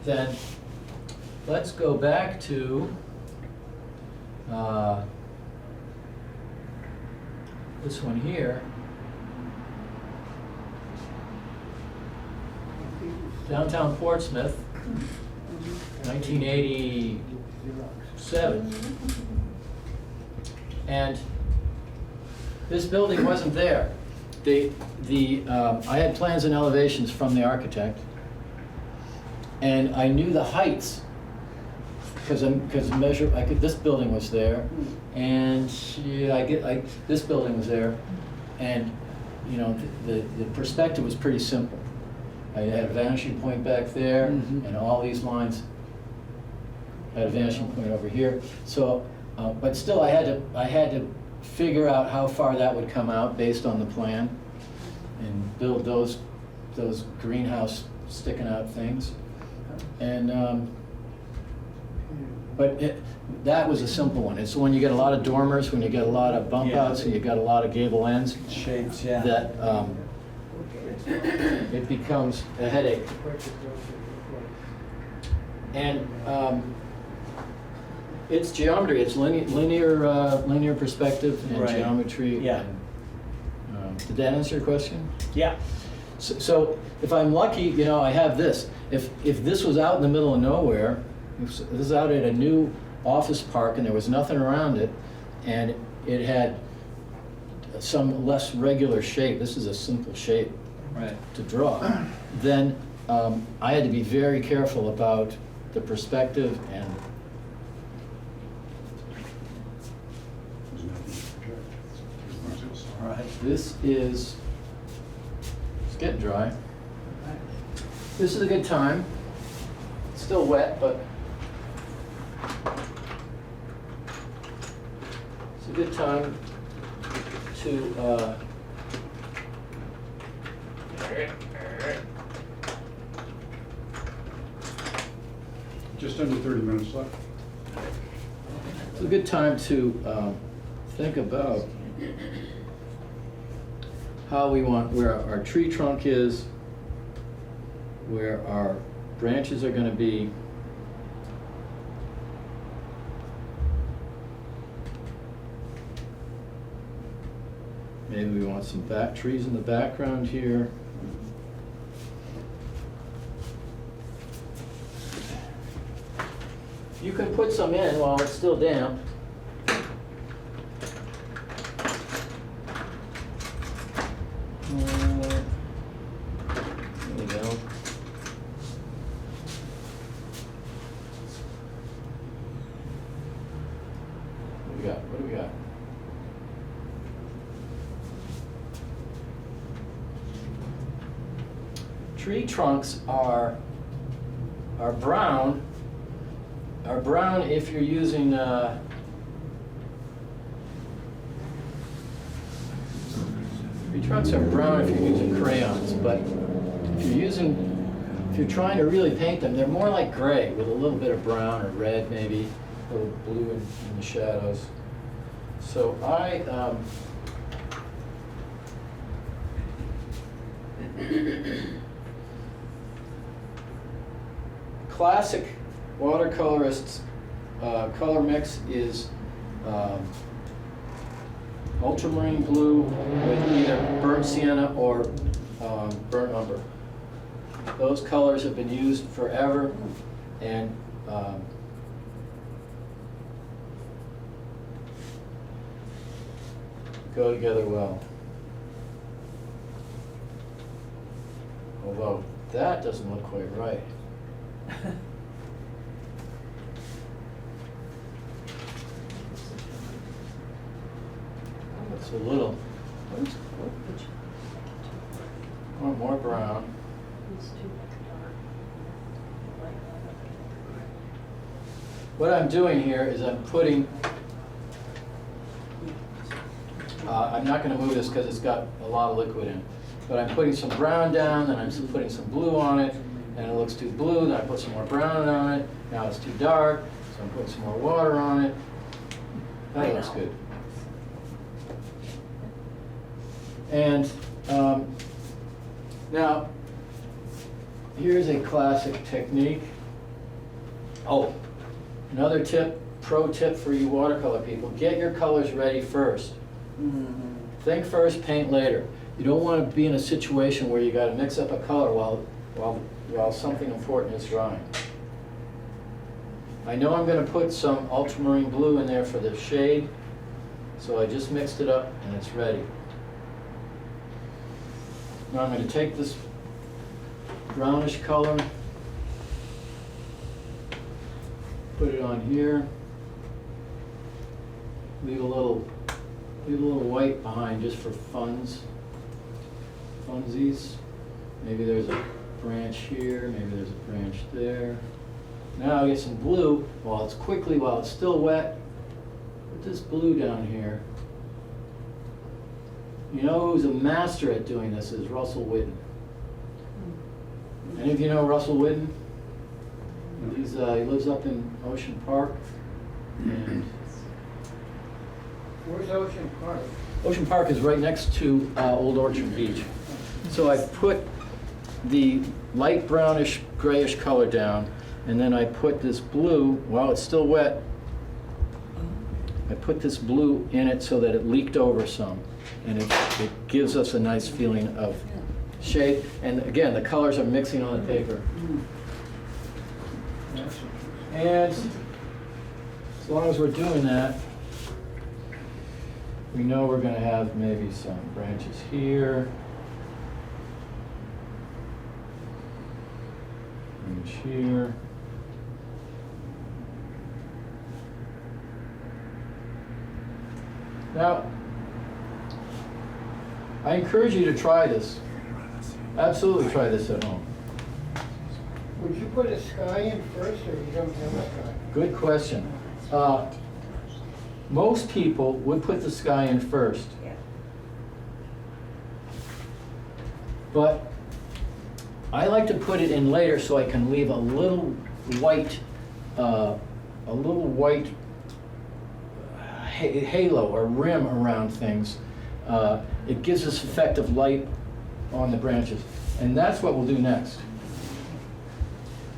then let's go back to this one here. Downtown Portsmouth, 1987. And this building wasn't there. I had plans and elevations from the architect, and I knew the heights because this building was there, and this building was there, and the perspective was pretty simple. I had a vanishing point back there, and all these lines had a vanishing point over here. So, but still, I had to figure out how far that would come out based on the plan, and build those greenhouse sticking out things. And that was a simple one. It's when you get a lot of dormers, when you get a lot of bump outs, and you got a lot of gable ends. Shapes. Yeah. That it becomes a headache. And it's geometry, it's linear perspective and Right. geometry. Yeah. And, did that answer your question? Yeah. So if I'm lucky, you know, I have this. If this was out in the middle of nowhere, if this was out at a new office park and there was nothing around it, and it had some less regular shape, this is a simple shape Right. to draw, then I had to be very careful about the perspective and All right. this is, it's getting dry. This is a good time. It's still wet, but it's a good time to Just under 30 minutes left. it's a good time to think about how we want, where our tree trunk is, where our branches are going to be. Maybe we want some back trees in the background here. You can put some in while it's still damp. There we go. What do we got? What do we got? Tree trunks are brown. Are brown if you're using tree trunks are brown if you're using crayons, but if you're trying to really paint them, they're more like gray with a little bit of brown or red maybe, a little blue in the shadows. So classic watercolorist's color mix is ultramarine blue with either burnt sienna or burnt umber. Those colors have been used forever and go together well. Although that doesn't look quite right. It's a little, more brown. What I'm doing here is I'm putting, I'm not going to move this because it's got a lot of liquid in it, but I'm putting some brown down, then I'm putting some blue on it, and it looks too blue, then I put some more brown on it, now it's too dark, so I'm putting some more water on it. That looks good. And now, here's a classic technique. Oh, another tip, pro tip for you watercolor people, get your colors ready first. Mhm. Think first, paint later. You don't want to be in a situation where you got to mix up a color while something important is drying. I know I'm going to put some ultramarine blue in there for the shade, so I just mixed it up and it's ready. Now I'm going to take this brownish color, put it on here, leave a little white behind just for funsies. Maybe there's a branch here, maybe there's a branch there. Now I get some blue while it's still wet. Put this blue down here. You know who's a master at doing this is Russell Whitten. Any of you know Russell Whitten? He lives up in Ocean Park. And Where's Ocean Park? Ocean Park is right next to Old Orchard Beach. So I put the light brownish grayish color down. And then I put this blue, while it's still wet, I put this blue in it so that it leaked over some. And it gives us a nice feeling of shade. And again, the colors are mixing on the paper. And as long as we're doing that, we know we're going to have maybe some branches here. Branch here. Now, I encourage you to try this. Absolutely try this at home. Would you put a sky in first, or you don't have a sky? Good question. Most people would put the sky in first, Yeah. but I like to put it in later so I can leave a little white halo or rim around things. It gives this effect of light on the branches, and that's what we'll do next.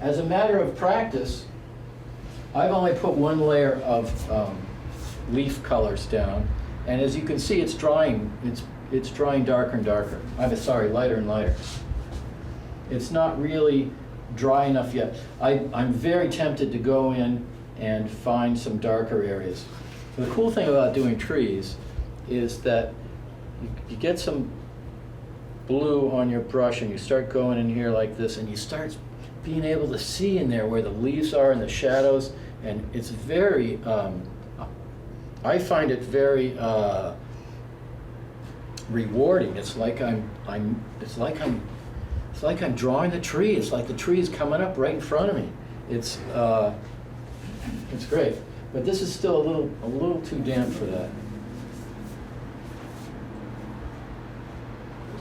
As a matter of practice, I've only put one layer of leaf colors down, and as you can see, it's drying. It's drying darker and darker. Sorry, lighter and lighter. It's not really dry enough yet. I'm very tempted to go in and find some darker areas. The cool thing about doing trees is that you get some blue on your brush and you start going in here like this, and you start being able to see in there where the leaves are and the shadows, and it's very, I find it very rewarding. It's like I'm drawing the tree. It's like the tree is coming up right in front of me. It's great, but this is still a little too damp for that.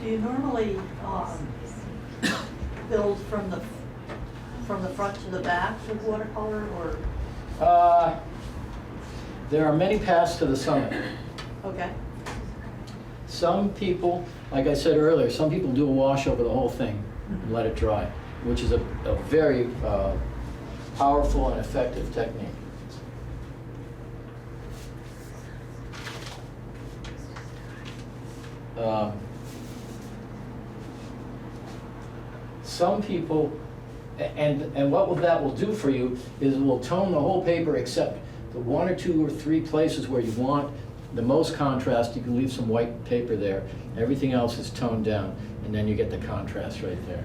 Do you normally build from the front to the back with watercolor, or? There are many paths to the summit. Okay. Some people, like I said earlier, some people do a wash over the whole thing and let it dry, which is a very powerful and effective technique. Some people, and what that will do for you is it will tone the whole paper except the 1 or 2 or 3 places where you want the most contrast. You can leave some white paper there. Everything else is toned down, and then you get the contrast right there.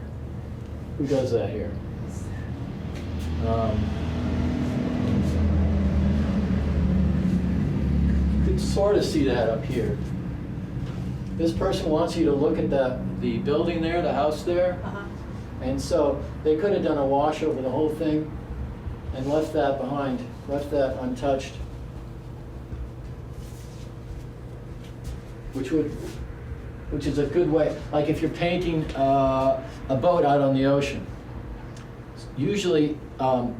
Who does that here? You can sort of see that up here. This person wants you to look at the building there, the house there. Uh-huh. And so they could have done a wash over the whole thing and left that behind, left that untouched. Which is a good way, like if you're painting a boat out on the ocean. Usually sun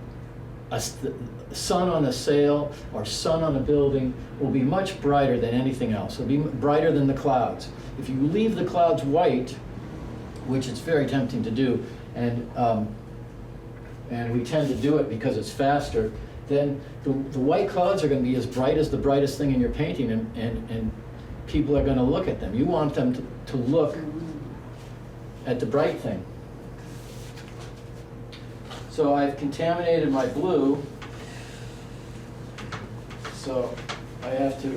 on a sail or sun on a building will be much brighter than anything else. It'll be brighter than the clouds. If you leave the clouds white, which it's very tempting to do, and we tend to do it because it's faster, then the white clouds are going to be as bright as the brightest thing in your painting, and people are going to look at them. You want them to look at the bright thing. So I've contaminated my blue, so I have to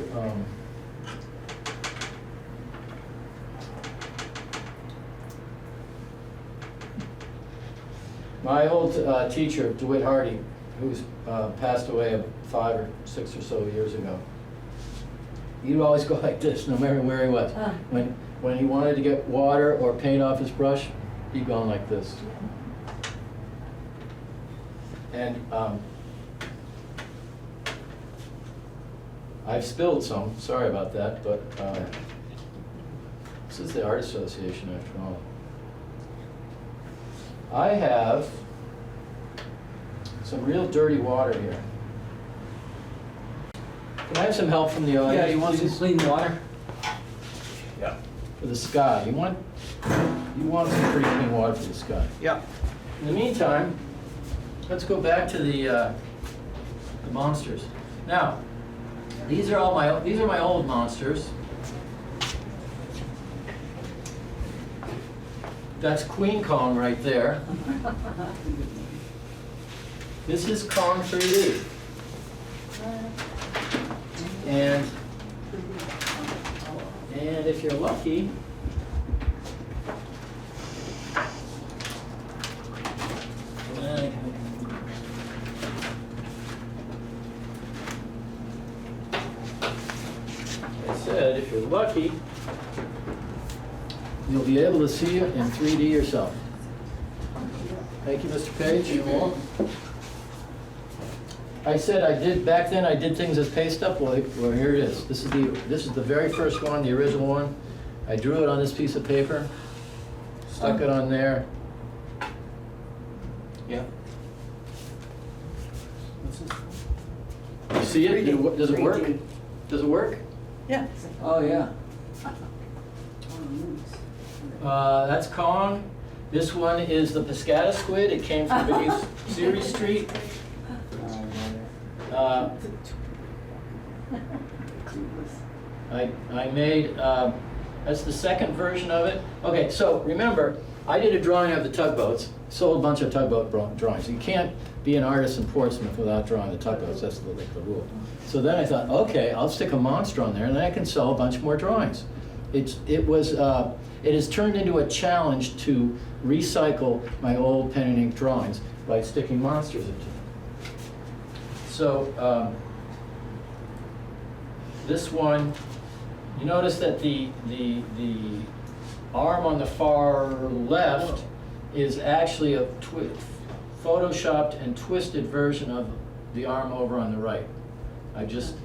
my old teacher, DeWitt Hardy, who's passed away 5 or 6 or so years ago, he'd always go like this, no matter where he was. When he wanted to get water or paint off his brush, he'd go like this. And I've spilled some, sorry about that, but this is the Art Association after all. I have some real dirty water here. Can I have some help from the audience? Yeah, you want some please? clean water? Yeah. For the sky. You want some pretty clean water for the sky. Yeah. In the meantime, let's go back to the monsters. Now, these are my old monsters. That's Queen Kong right there. This is Kong 3D. And if you're lucky, I said, if you're lucky, you'll be able to see it in 3D yourself. Thank you, Mr. Page. You're welcome. I said back then I did things as paste up. Well, here it is. This is the very first one, the original one. I drew it on this piece of paper, stuck it on there. Yeah. You see it? Does it work? Does it work? Yeah. Oh, yeah. That's Kong. This one is the Piscata squid. It came from beneath Series Street. I made, that's the second version of it. Okay, so remember, I did a drawing of the tugboats, sold a bunch of tugboat drawings. You can't be an artist in Portsmouth without drawing the tugboats, that's the rule. So then I thought, okay, I'll stick a monster on there and then I can sell a bunch more drawings. It has turned into a challenge to recycle my old pen and ink drawings by sticking monsters into them. So this one, you notice that the arm on the far left is actually a photoshopped and twisted version of the arm over on the right. I just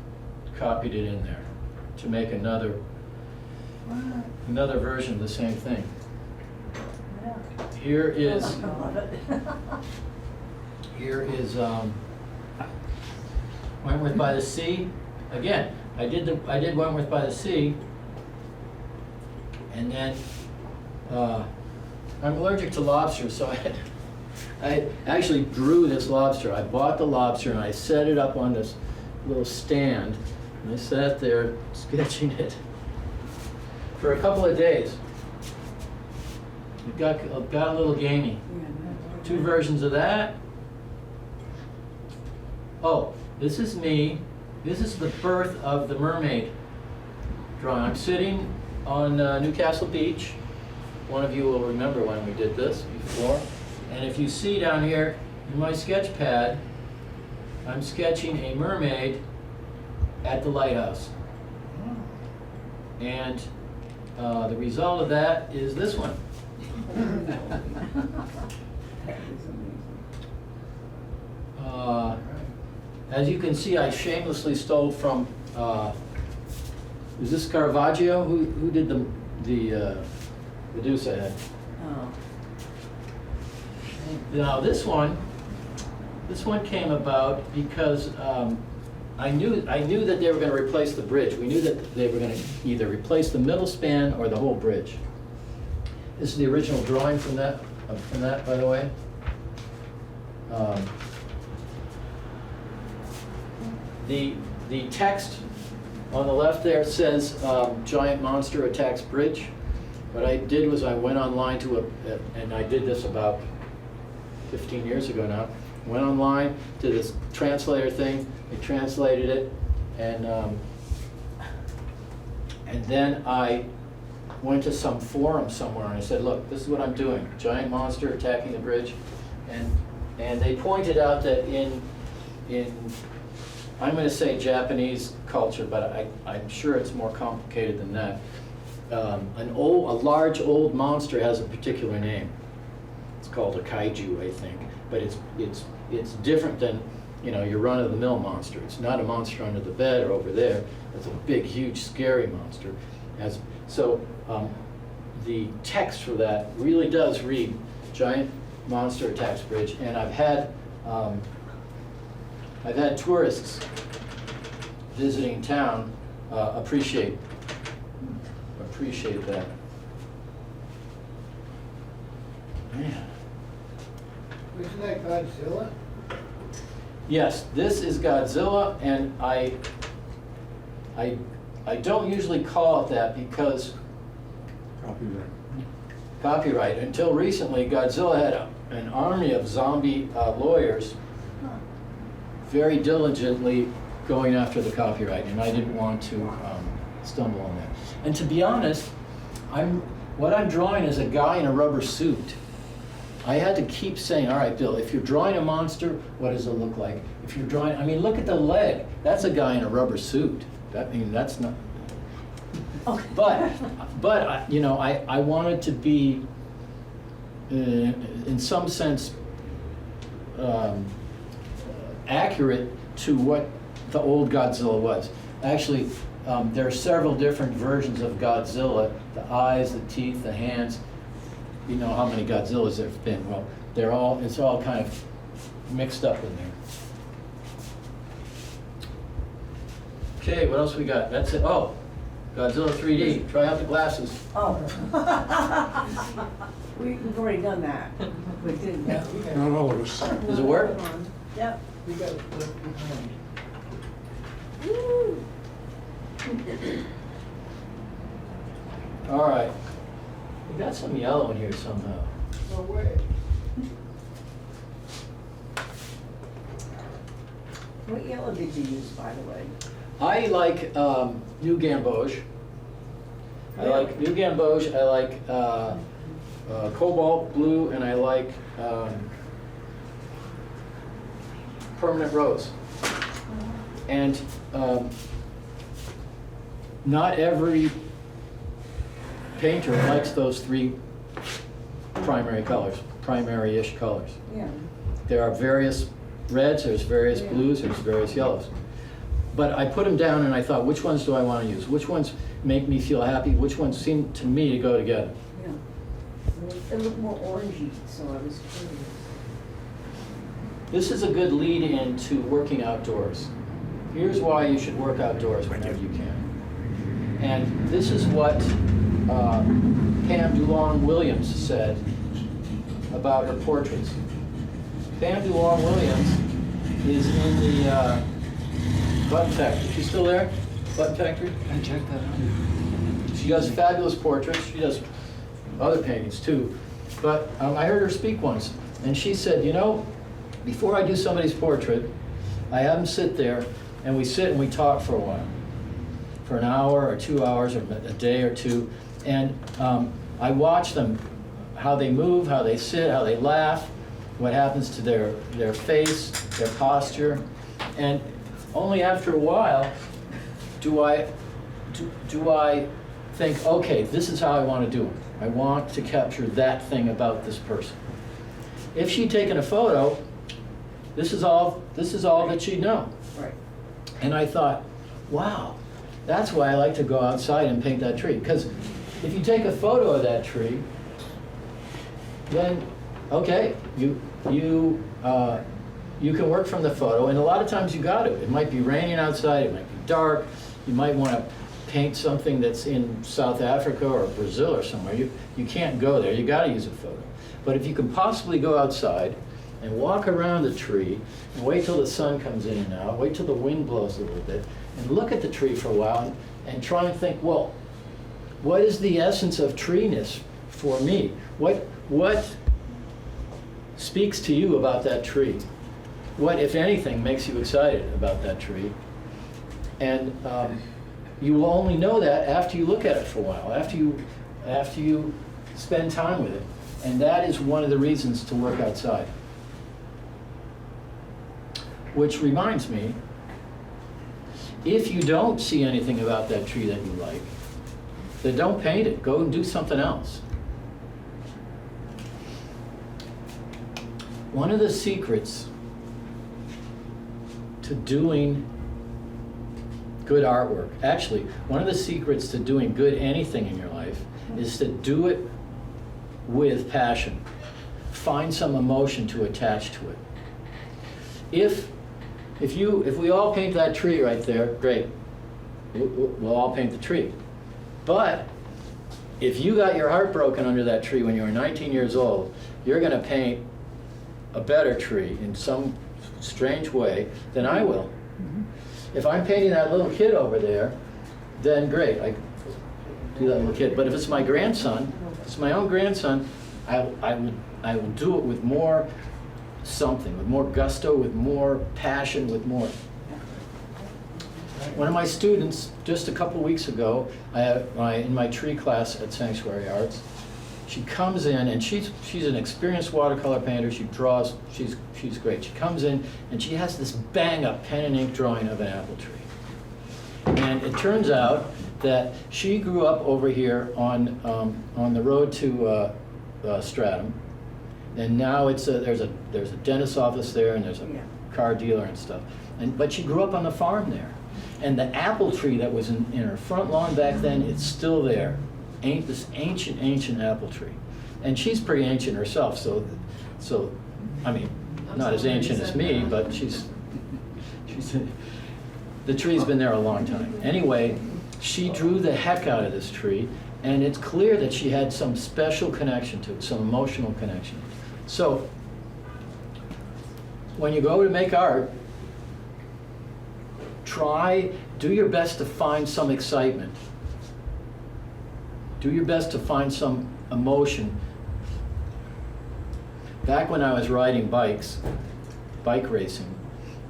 copied it in there to make another version of the same thing. Here is Wentworth by the Sea. Again, I did Wentworth by the Sea, and then I'm allergic to lobsters, so I actually drew this lobster. I bought the lobster and I set it up on this little stand, and I sat there sketching it for a couple of days. It got a little gamey. Two versions of that. Oh, this is me. This is the birth of the mermaid drawing. I'm sitting on Newcastle Beach. One of you will remember when we did this before. And if you see down here in my sketch pad, I'm sketching a mermaid at the lighthouse. And the result of that is this one. As you can see, I shamelessly stole from, is this Caravaggio? Who did the Medusa head? Oh. Now this one came about because I knew that they were going to replace the bridge. We knew that they were going to either replace the middle span or the whole bridge. This is the original drawing from that, by the way. The text on the left there says giant monster attacks bridge. What I did was I went online and I did this about 15 years ago now. Went online to this translator thing. They translated it, and then I went to some forum somewhere and I said, look, this is what I'm doing. Giant monster attacking the bridge, and they pointed out that in I'm going to say Japanese culture, but I'm sure it's more complicated than that. A large old monster has a particular name. It's called a kaiju, I think, but it's different than, you know, your run-of-the-mill monster. It's not a monster under the bed or over there. It's a big, huge, scary monster. The text for that really does read giant monster attacks bridge, and I've had tourists visiting town appreciate that. Isn't that Godzilla? Yes, this is Godzilla, and I don't usually call it that because copyright. Until recently, Godzilla had an army of zombie lawyers very diligently going after the copyright, and I didn't want to stumble on that. And to be honest, what I'm drawing is a guy in a rubber suit. I had to keep saying, all right, Bill, if you're drawing a monster, what does it look like? If you're drawing, I mean, look at the leg. That's a guy in a rubber suit. That's not. But you know, I wanted to be, in some sense, accurate to what the old Godzilla was. Actually, there are several different versions of Godzilla: the eyes, the teeth, the hands. You know how many Godzillas there have been. Well, it's all kind of mixed up in there. Okay, what else we got? That's it. Oh, Godzilla 3D. Try out the glasses. Oh. We've already done that. We didn't. Not all of us. Does it work? Yep. We got it left behind. Woo. All right. We got some yellow in here somehow. No way. What yellow did you use, by the way? I like New Gamboge. I like New Gamboge. I like Cobalt Blue, and I like Permanent Rose. And not every painter likes those three primary colors, primary-ish colors. Yeah. There are various reds, there's various blues, there's various yellows. But I put them down and I thought, which ones do I want to use? Which ones make me feel happy? Which ones seem to me to go together? Yeah. It looked more orangey, so I was curious. This is a good lead into working outdoors. Here's why you should work outdoors whenever you can. And this is what Pam Dulong-Williams said about her portraits. Pam Dulong-Williams is in the Button Factory. She's still there? Button Factory? I checked that out. She does fabulous portraits. She does other paintings too. But I heard her speak once, and she said, you know, before I do somebody's portrait, I have them sit there, and we sit and we talk for a while, for an hour or 2 hours or a day or two, and I watch them, how they move, how they sit, how they laugh, what happens to their face, their posture, and only after a while do I think, okay, this is how I want to do it. I want to capture that thing about this person. If she'd taken a photo, this is all that she'd know. Right. And I thought, wow, that's why I like to go outside and paint that tree. Because if you take a photo of that tree, then okay, you can work from the photo, and a lot of times you got to. It might be raining outside, it might be dark, you might want to paint something that's in South Africa or Brazil or somewhere. You can't go there, you got to use a photo. But if you can possibly go outside and walk around the tree and wait till the sun comes in and out, wait till the wind blows a little bit, and look at the tree for a while and try and think, well, what is the essence of treeness for me? What speaks to you about that tree? What, if anything, makes you excited about that tree? And you will only know that after you look at it for a while, after you spend time with it. And that is one of the reasons to work outside. Which reminds me, if you don't see anything about that tree that you like, then don't paint it. Go and do something else. One of the secrets to doing good artwork, actually, one of the secrets to doing good anything in your life is to do it with passion. Find some emotion to attach to it. If we all paint that tree right there, great. We'll all paint the tree. But if you got your heart broken under that tree when you were 19 years old, you're going to paint a better tree in some strange way, then I will. If I'm painting that little kid over there, then great, I do that little kid. But if it's my grandson, it's my own grandson, I will do it with more something, with more gusto, with more passion, with more. One of my students, just a couple weeks ago, in my tree class at Sanctuary Arts, she comes in and she's an experienced watercolor painter. She draws, she's great. She comes in and she has this bang-up pen and ink drawing of an apple tree. And it turns out that she grew up over here on the road to Stratham, and now there's a dentist's office there, and there's a car dealer and stuff. But she grew up on the farm there, and the apple tree that was in her front lawn back then, it's still there. This ancient apple tree, and she's pretty ancient herself. So I mean, not as ancient as me, but she's the tree's been there a long time. Anyway, she drew the heck out of this tree, and it's clear that she had some special connection to it, some emotional connection. So when you go to make art, do your best to find some excitement. Do your best to find some emotion. Back when I was riding bike racing,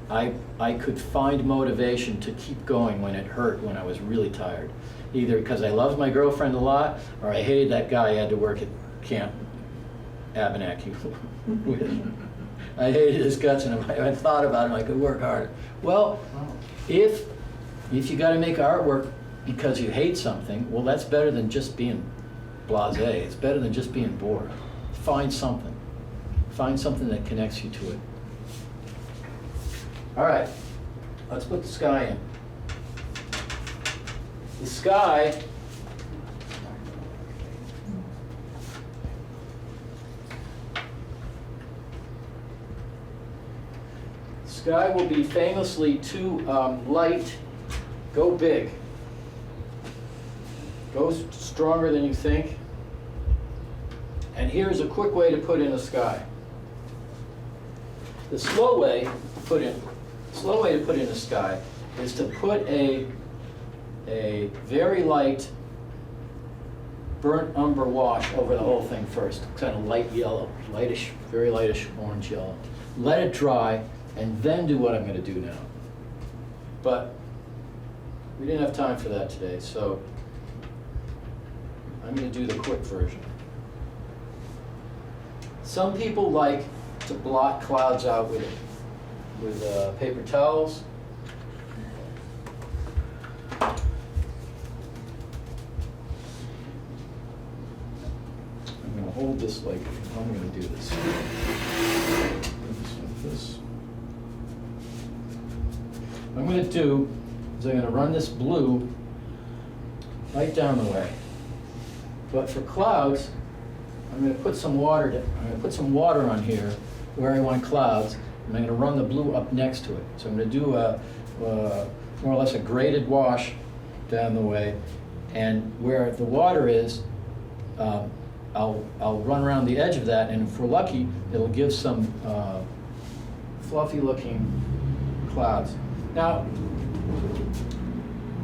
I could find motivation to keep going when it hurt, when I was really tired. Either because I loved my girlfriend a lot, or I hated that guy I had to work at Camp Abenaki with. I hated his guts, and if I thought about him, I could work harder. Well, if you got to make artwork because you hate something, well, that's better than just being blasé. It's better than just being bored. Find something. Find something that connects you to it. All right, let's put the sky in. The sky will be famously too light. Go big. Go stronger than you think. And here's a quick way to put in a sky. The slow way to put in a sky is to put a very light burnt umber wash over the whole thing first, kind of light yellow, lightish, very lightish orange yellow. Let it dry, and then do what I'm going to do now. But we didn't have time for that today, so I'm going to do the quick version. Some people like to blot clouds out with paper towels. I'm going to hold this like I'm going to do this. What I'm going to do is I'm going to run this blue right down the way. But for clouds, I'm going to put some water. I'm going to put some water on here where I want clouds, and I'm going to run the blue up next to it. So I'm going to do more or less a graded wash down the way, and where the water is, I'll run around the edge of that, and if we're lucky, it'll give some fluffy-looking clouds. Now,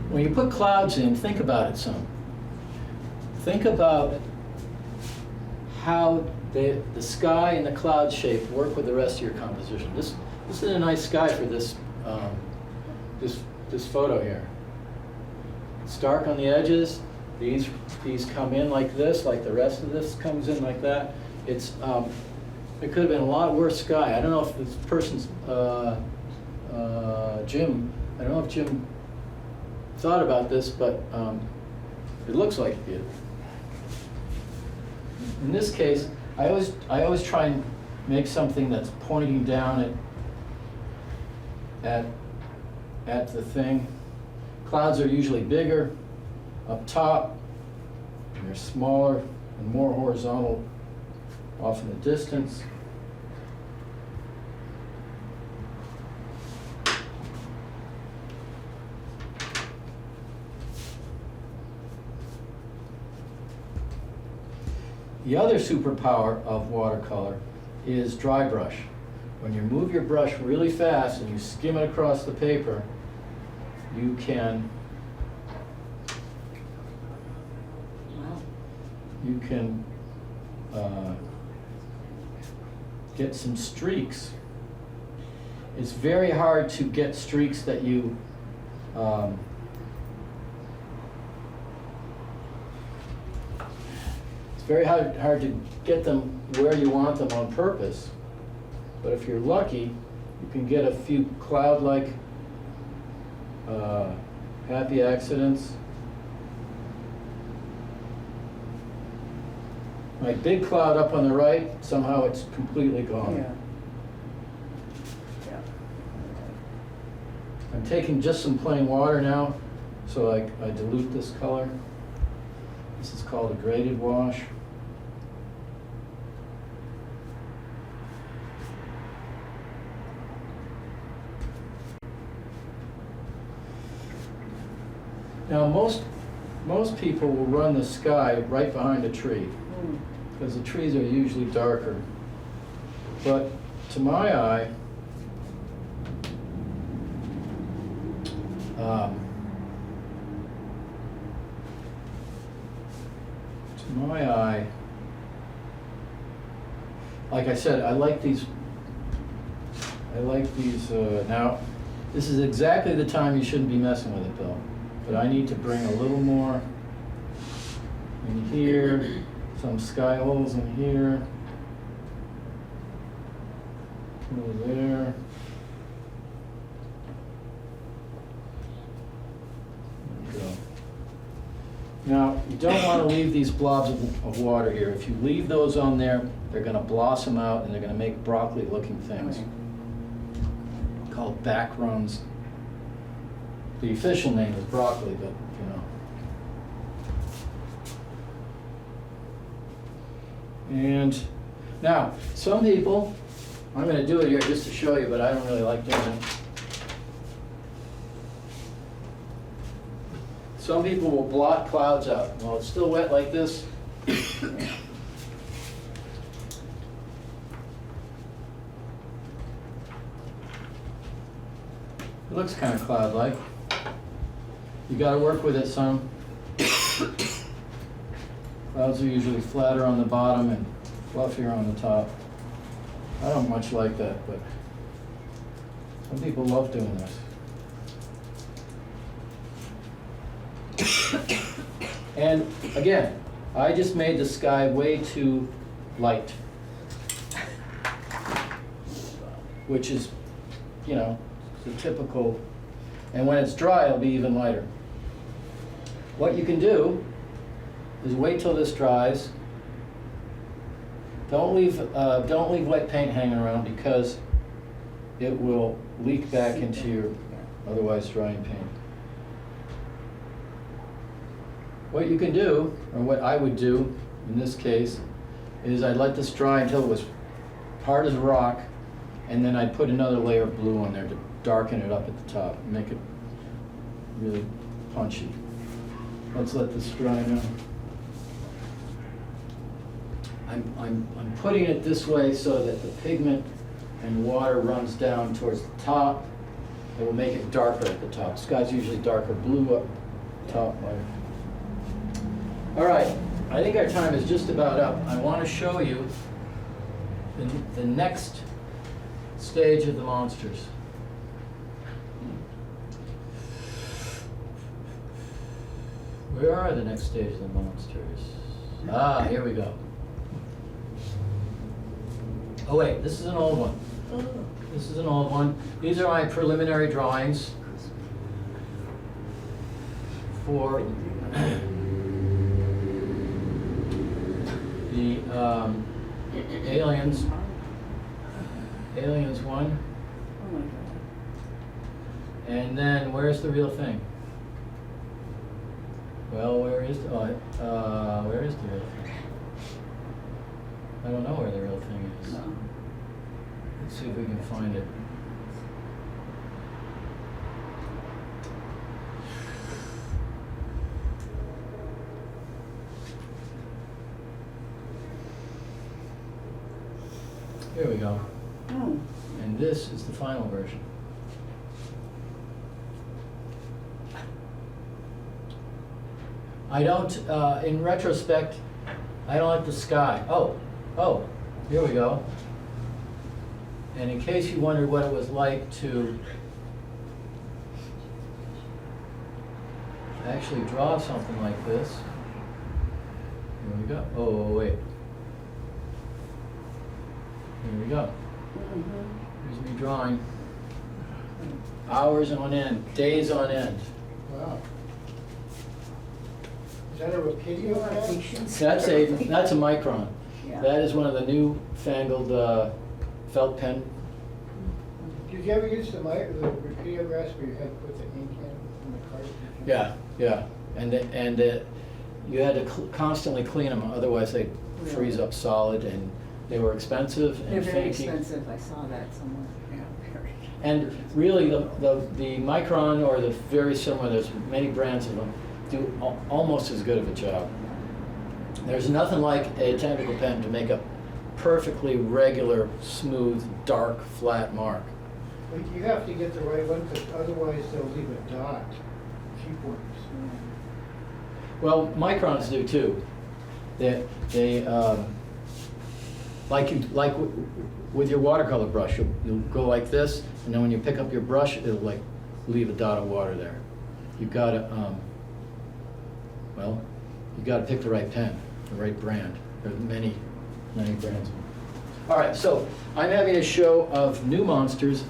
when you put clouds in, think about it some. Think about how the sky and the cloud shape work with the rest of your composition. This is a nice sky for this photo here. It's dark on the edges. These come in like this, like the rest of this comes in like that. It could have been a lot worse sky. I don't know if this person's Jim. I don't know if Jim thought about this, but it looks like it did. In this case, I always try and make something that's pointing down at the thing. Clouds are usually bigger up top, and they're smaller and more horizontal off in the distance. The other superpower of watercolor is dry brush. when you move your brush really fast and you skim it across the paper, you can Wow. get some streaks. It's very hard to get streaks that you it's very hard to get them where you want them on purpose. But if you're lucky, you can get a few cloud-like happy accidents. My big cloud up on the right, somehow it's completely gone. Yeah. Yeah. I'm taking just some plain water now, so I dilute this color. This is called a graded wash. Now, most people will run the sky right behind a tree, Mm. because the trees are usually darker. But to my eye, like I said, I like these, now, this is exactly the time you shouldn't be messing with it, Bill. But I need to bring a little more in here, some sky holes in here, over there. There we go. Now, you don't want to leave these blobs of water here. If you leave those on there, they're going to blossom out and they're going to make broccoli-looking things called backgrounds. The official name is broccoli, but you know. And now, some people, I'm going to do it here just to show you, but I don't really like doing it. Some people will blot clouds out. While it's still wet like this, it looks kind of cloud-like. You got to work with it some. Clouds are usually flatter on the bottom and fluffier on the top. I don't much like that, but some people love doing this. And again, I just made the sky way too light, which is, you know, the typical, and when it's dry, it'll be even lighter. What you can do is wait till this dries. Don't leave wet paint hanging around because it will leak back into your otherwise drying paint. What you can do, or what I would do in this case, is I'd let this dry until it was hard as a rock, and then I'd put another layer of blue on there to darken it up at the top, and make it really punchy. Let's let this dry now. I'm putting it this way so that the pigment and water runs down towards the top. It will make it darker at the top. Sky's usually darker blue up top. All right, I think our time is just about up. I want to show you the next stage of the monsters. Where are the next stage of the monsters? Ah, here we go. Oh wait, this is an old one. This is an old one. These are my preliminary drawings for the Aliens. Aliens 1. Oh my God. And then where's the real thing? Well, where is the real thing? I don't know where the real thing is. No. Let's see if we can find it. Here we go. Oh. And this is the final version. I don't, in retrospect, I don't like the sky. Oh, here we go. And in case you wondered what it was like to actually draw something like this, here we go. Oh, wait. Here we go. Here's me drawing. Hours on end, days on end. Wow. Is that a Rapidio pen? That's a Micron. Yeah. That is one of the new fangled felt pen. Did you ever use the Rapidio graphs where you had to put the ink in the cartridge? Yeah. And you had to constantly clean them, otherwise they'd freeze up solid, and they were expensive and They're very finicky. expensive, I saw that somewhere, yeah, very. And really, the Micron, or the very similar, there's many brands of them, do almost as good of a job. There's nothing like a technical pen to make a perfectly regular, smooth, dark, flat mark. But you have to get the right one, because otherwise they'll leave a dot. Cheap ones. Well, Microns do too. They like with your watercolor brush, you'll go like this, and then when you pick up your brush, it'll like leave a dot of water there. You've got to, well, you've got to pick the right pen, the right brand. There are many brands. All right, so I'm having a show of new monsters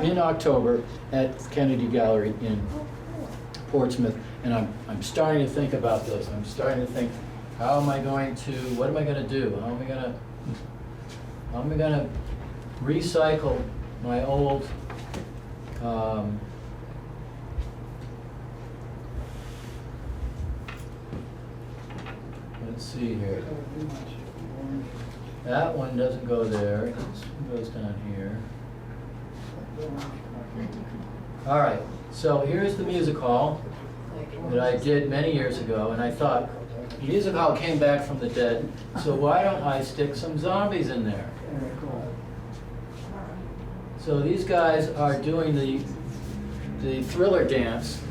in October at Kennedy Gallery in Portsmouth, and I'm starting to think about this. I'm starting to think, how am I going to, what am I going to do? How am I going to recycle my old let's see here. That one doesn't go there. This one goes down here. All right, so here's the music hall that I did many years ago, and I thought, music hall came back from the dead, so why don't I stick some zombies in there? Very cool. So these guys are doing the thriller dance,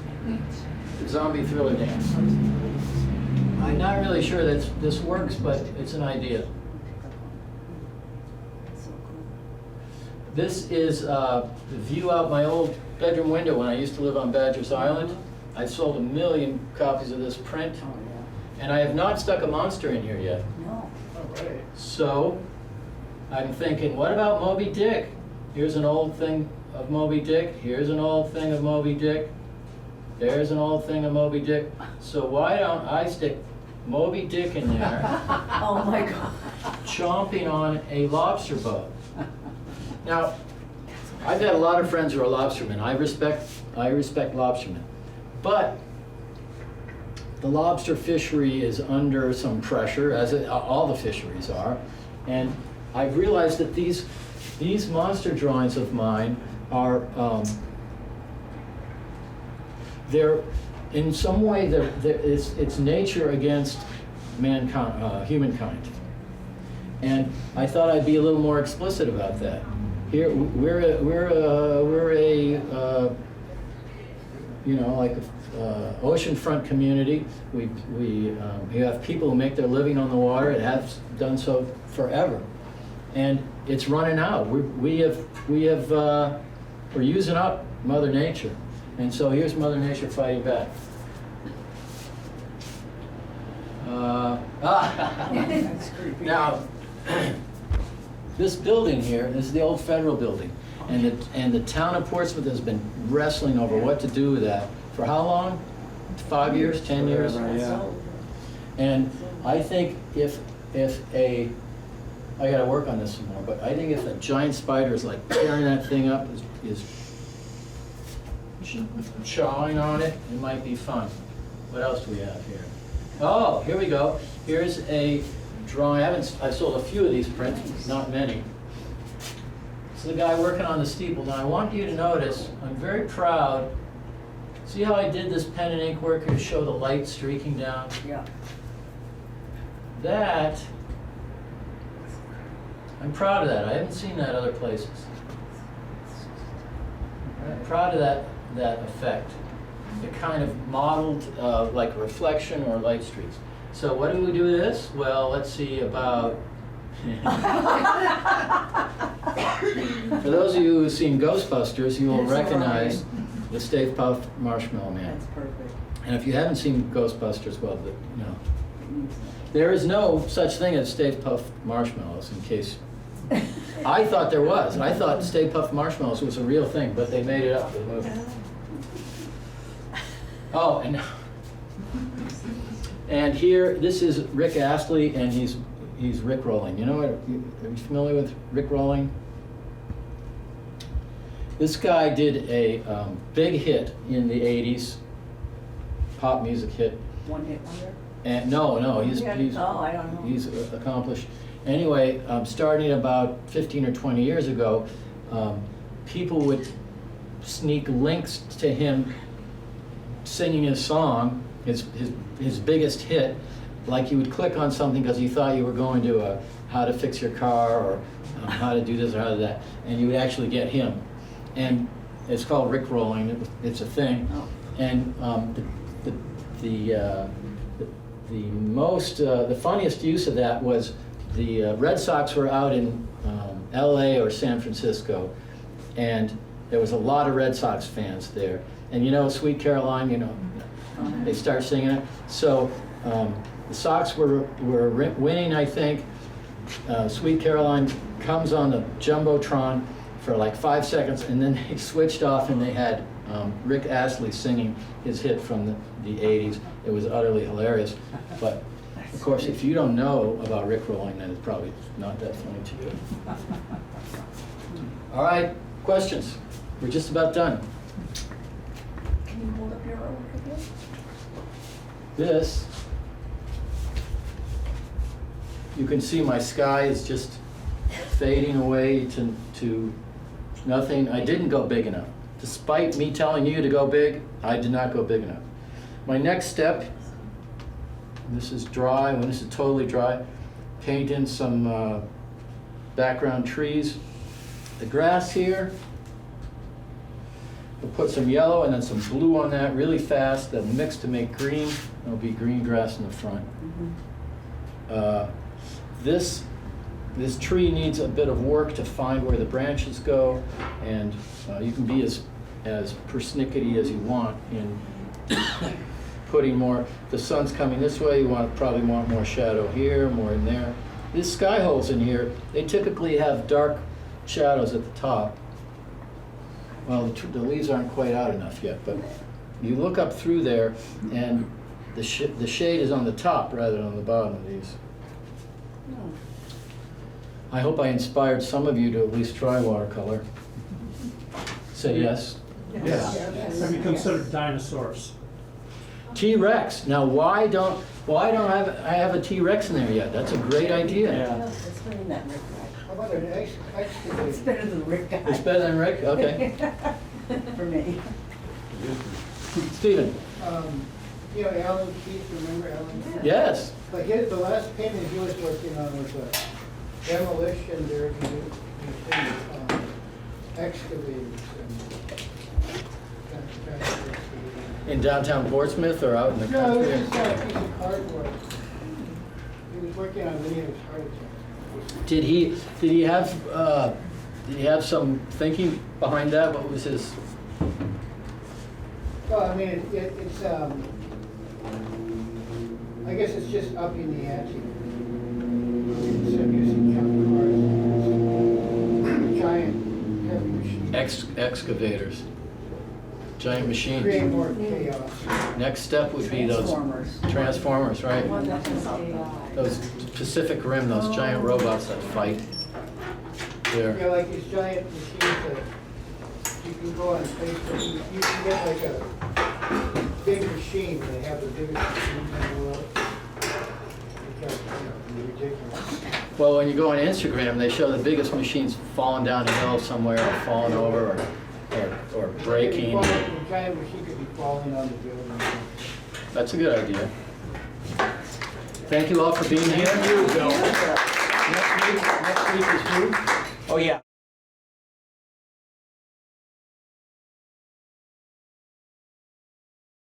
the zombie thriller dance. I'm not really sure that this works, but it's an idea. So cool. This is the view out my old bedroom window when I used to live on Badger's Island. I sold 1 million copies of this print, Oh, yeah. and I have not stuck a monster in here yet. No. All right. So I'm thinking, what about Moby Dick? Here's an old thing of Moby Dick. Here's an old thing of Moby Dick. There's an old thing of Moby Dick. So why don't I stick Moby Dick in there, Oh, my God. chomping on a lobster boat? Now, I've had a lot of friends who are lobstermen. I respect lobstermen. But the lobster fishery is under some pressure, as all the fisheries are. And I've realized that these monster drawings of mine are, they're, in some way, it's nature against mankind, humankind. And I thought I'd be a little more explicit about that. Here, we're a you know, like a oceanfront community. We have people who make their living on the water and have done so forever, and it's running out. We're using up Mother Nature, and so here's Mother Nature fighting back. That's creepy. Now, this building here, this is the old federal building, and the town of Portsmouth has been wrestling over what to do with that for how long? 5 years, 10 years? Yeah. And I think if I gotta work on this some more, but I think if a giant spider is like tearing that thing up, is chawing on it, it might be fun. What else do we have here? Oh, here we go. Here's a drawing. I've sold a few of these prints, not many. This is the guy working on the steeple. Now I want you to notice, I'm very proud. See how I did this pen and ink work to show the light streaking down? Yeah. That, I'm proud of that. I haven't seen that other places. Proud of that effect. It kind of modeled like a reflection or light streaks. So what do we do with this? Well, let's see about... For those of you who've seen Ghostbusters, you will That's recognize the Stay Puft Marshmallow Man. That's perfect. And if you haven't seen Ghostbusters, well, you know, there is no such thing as Stay Puft Marshmallows, in case... I thought there was, and I thought Stay Puft Marshmallows was a real thing, but they made it up for the movie. Oh, and here, this is Rick Astley, and he's Rickrolling. You know what? Are you familiar with Rickrolling? This guy did a big hit in the '80s, pop music hit. One hit wonder? And no, he's Oh, I don't know. he's accomplished. Anyway, starting about 15 or 20 years ago, people would sneak links to him singing his song, his biggest hit, like you would click on something because you thought you were going to how to fix your car or how to do this or how to do that, and you would actually get him. And it's called Rickrolling. It's a thing. Oh. And the funniest use of that was the Red Sox were out in LA or San Francisco, and there was a lot of Red Sox fans there. And you know, Sweet Caroline, you know, they start singing it. So the Sox were winning, I think. Sweet Caroline comes on the Jumbotron for like 5 seconds, and then they switched off and they had Rick Astley singing his hit from the 80s. It was utterly hilarious. But of course, if you don't know about Rickrolling, then it's probably not that funny to you. All right, questions? We're just about done. Can you hold up your artwork a bit? This, you can see my sky is just fading away to nothing. I didn't go big enough. Despite me telling you to go big, I did not go big enough. My next step, this is dry, when this is totally dry, paint in some background trees. The grass here, we'll put some yellow and then some blue on that really fast. They'll mix to make green. There'll be green grass in the front. This tree needs a bit of work to find where the branches go, and you can be as persnickety as you want in putting more. The sun's coming this way, you probably want more shadow here, more in there. These sky holes in here, they typically have dark shadows at the top. Well, the leaves aren't quite out enough yet, but you look up through there, and the shade is on the top rather than on the bottom of these. No. I hope I inspired some of you to at least try watercolor. Say yes. Yes. Have you considered dinosaurs? T-Rex. Now, why don't I have a T-Rex in there yet? That's a great idea. Yeah. No, it's better than that Rick How about an guy. It's excavator? better than Rick guy. It's better than Rick? Okay. For me. Stephen. You know Alan Keith, remember Alan Keith? Yes. But the last painting he was working on was a demolition there, excavators and excavators. In downtown Portsmouth or out in the No, country? it was just a piece of cardboard. He was working on many of his heart attacks. Did he have some thinking behind that? What was his? Well, I mean, it's I guess it's just upping the ante. Instead of using junk cars, giant heavy machines. Excavators. Giant machines. Create more chaos. Next step would be those Transformers, right? One that can stay Those Pacific Rim, those giant robots that fight. Yeah, There. like these giant machines that you can go on Facebook, you can get like a big machine, they have the biggest machine in the world. It's ridiculous. Well, when you go on Instagram, they show the biggest machines falling down a hill somewhere or falling over or breaking. The giant machine could be falling on the building. That's a good idea. Thank you all for being here. Thank you, Bill. Next week is who? Oh, yeah.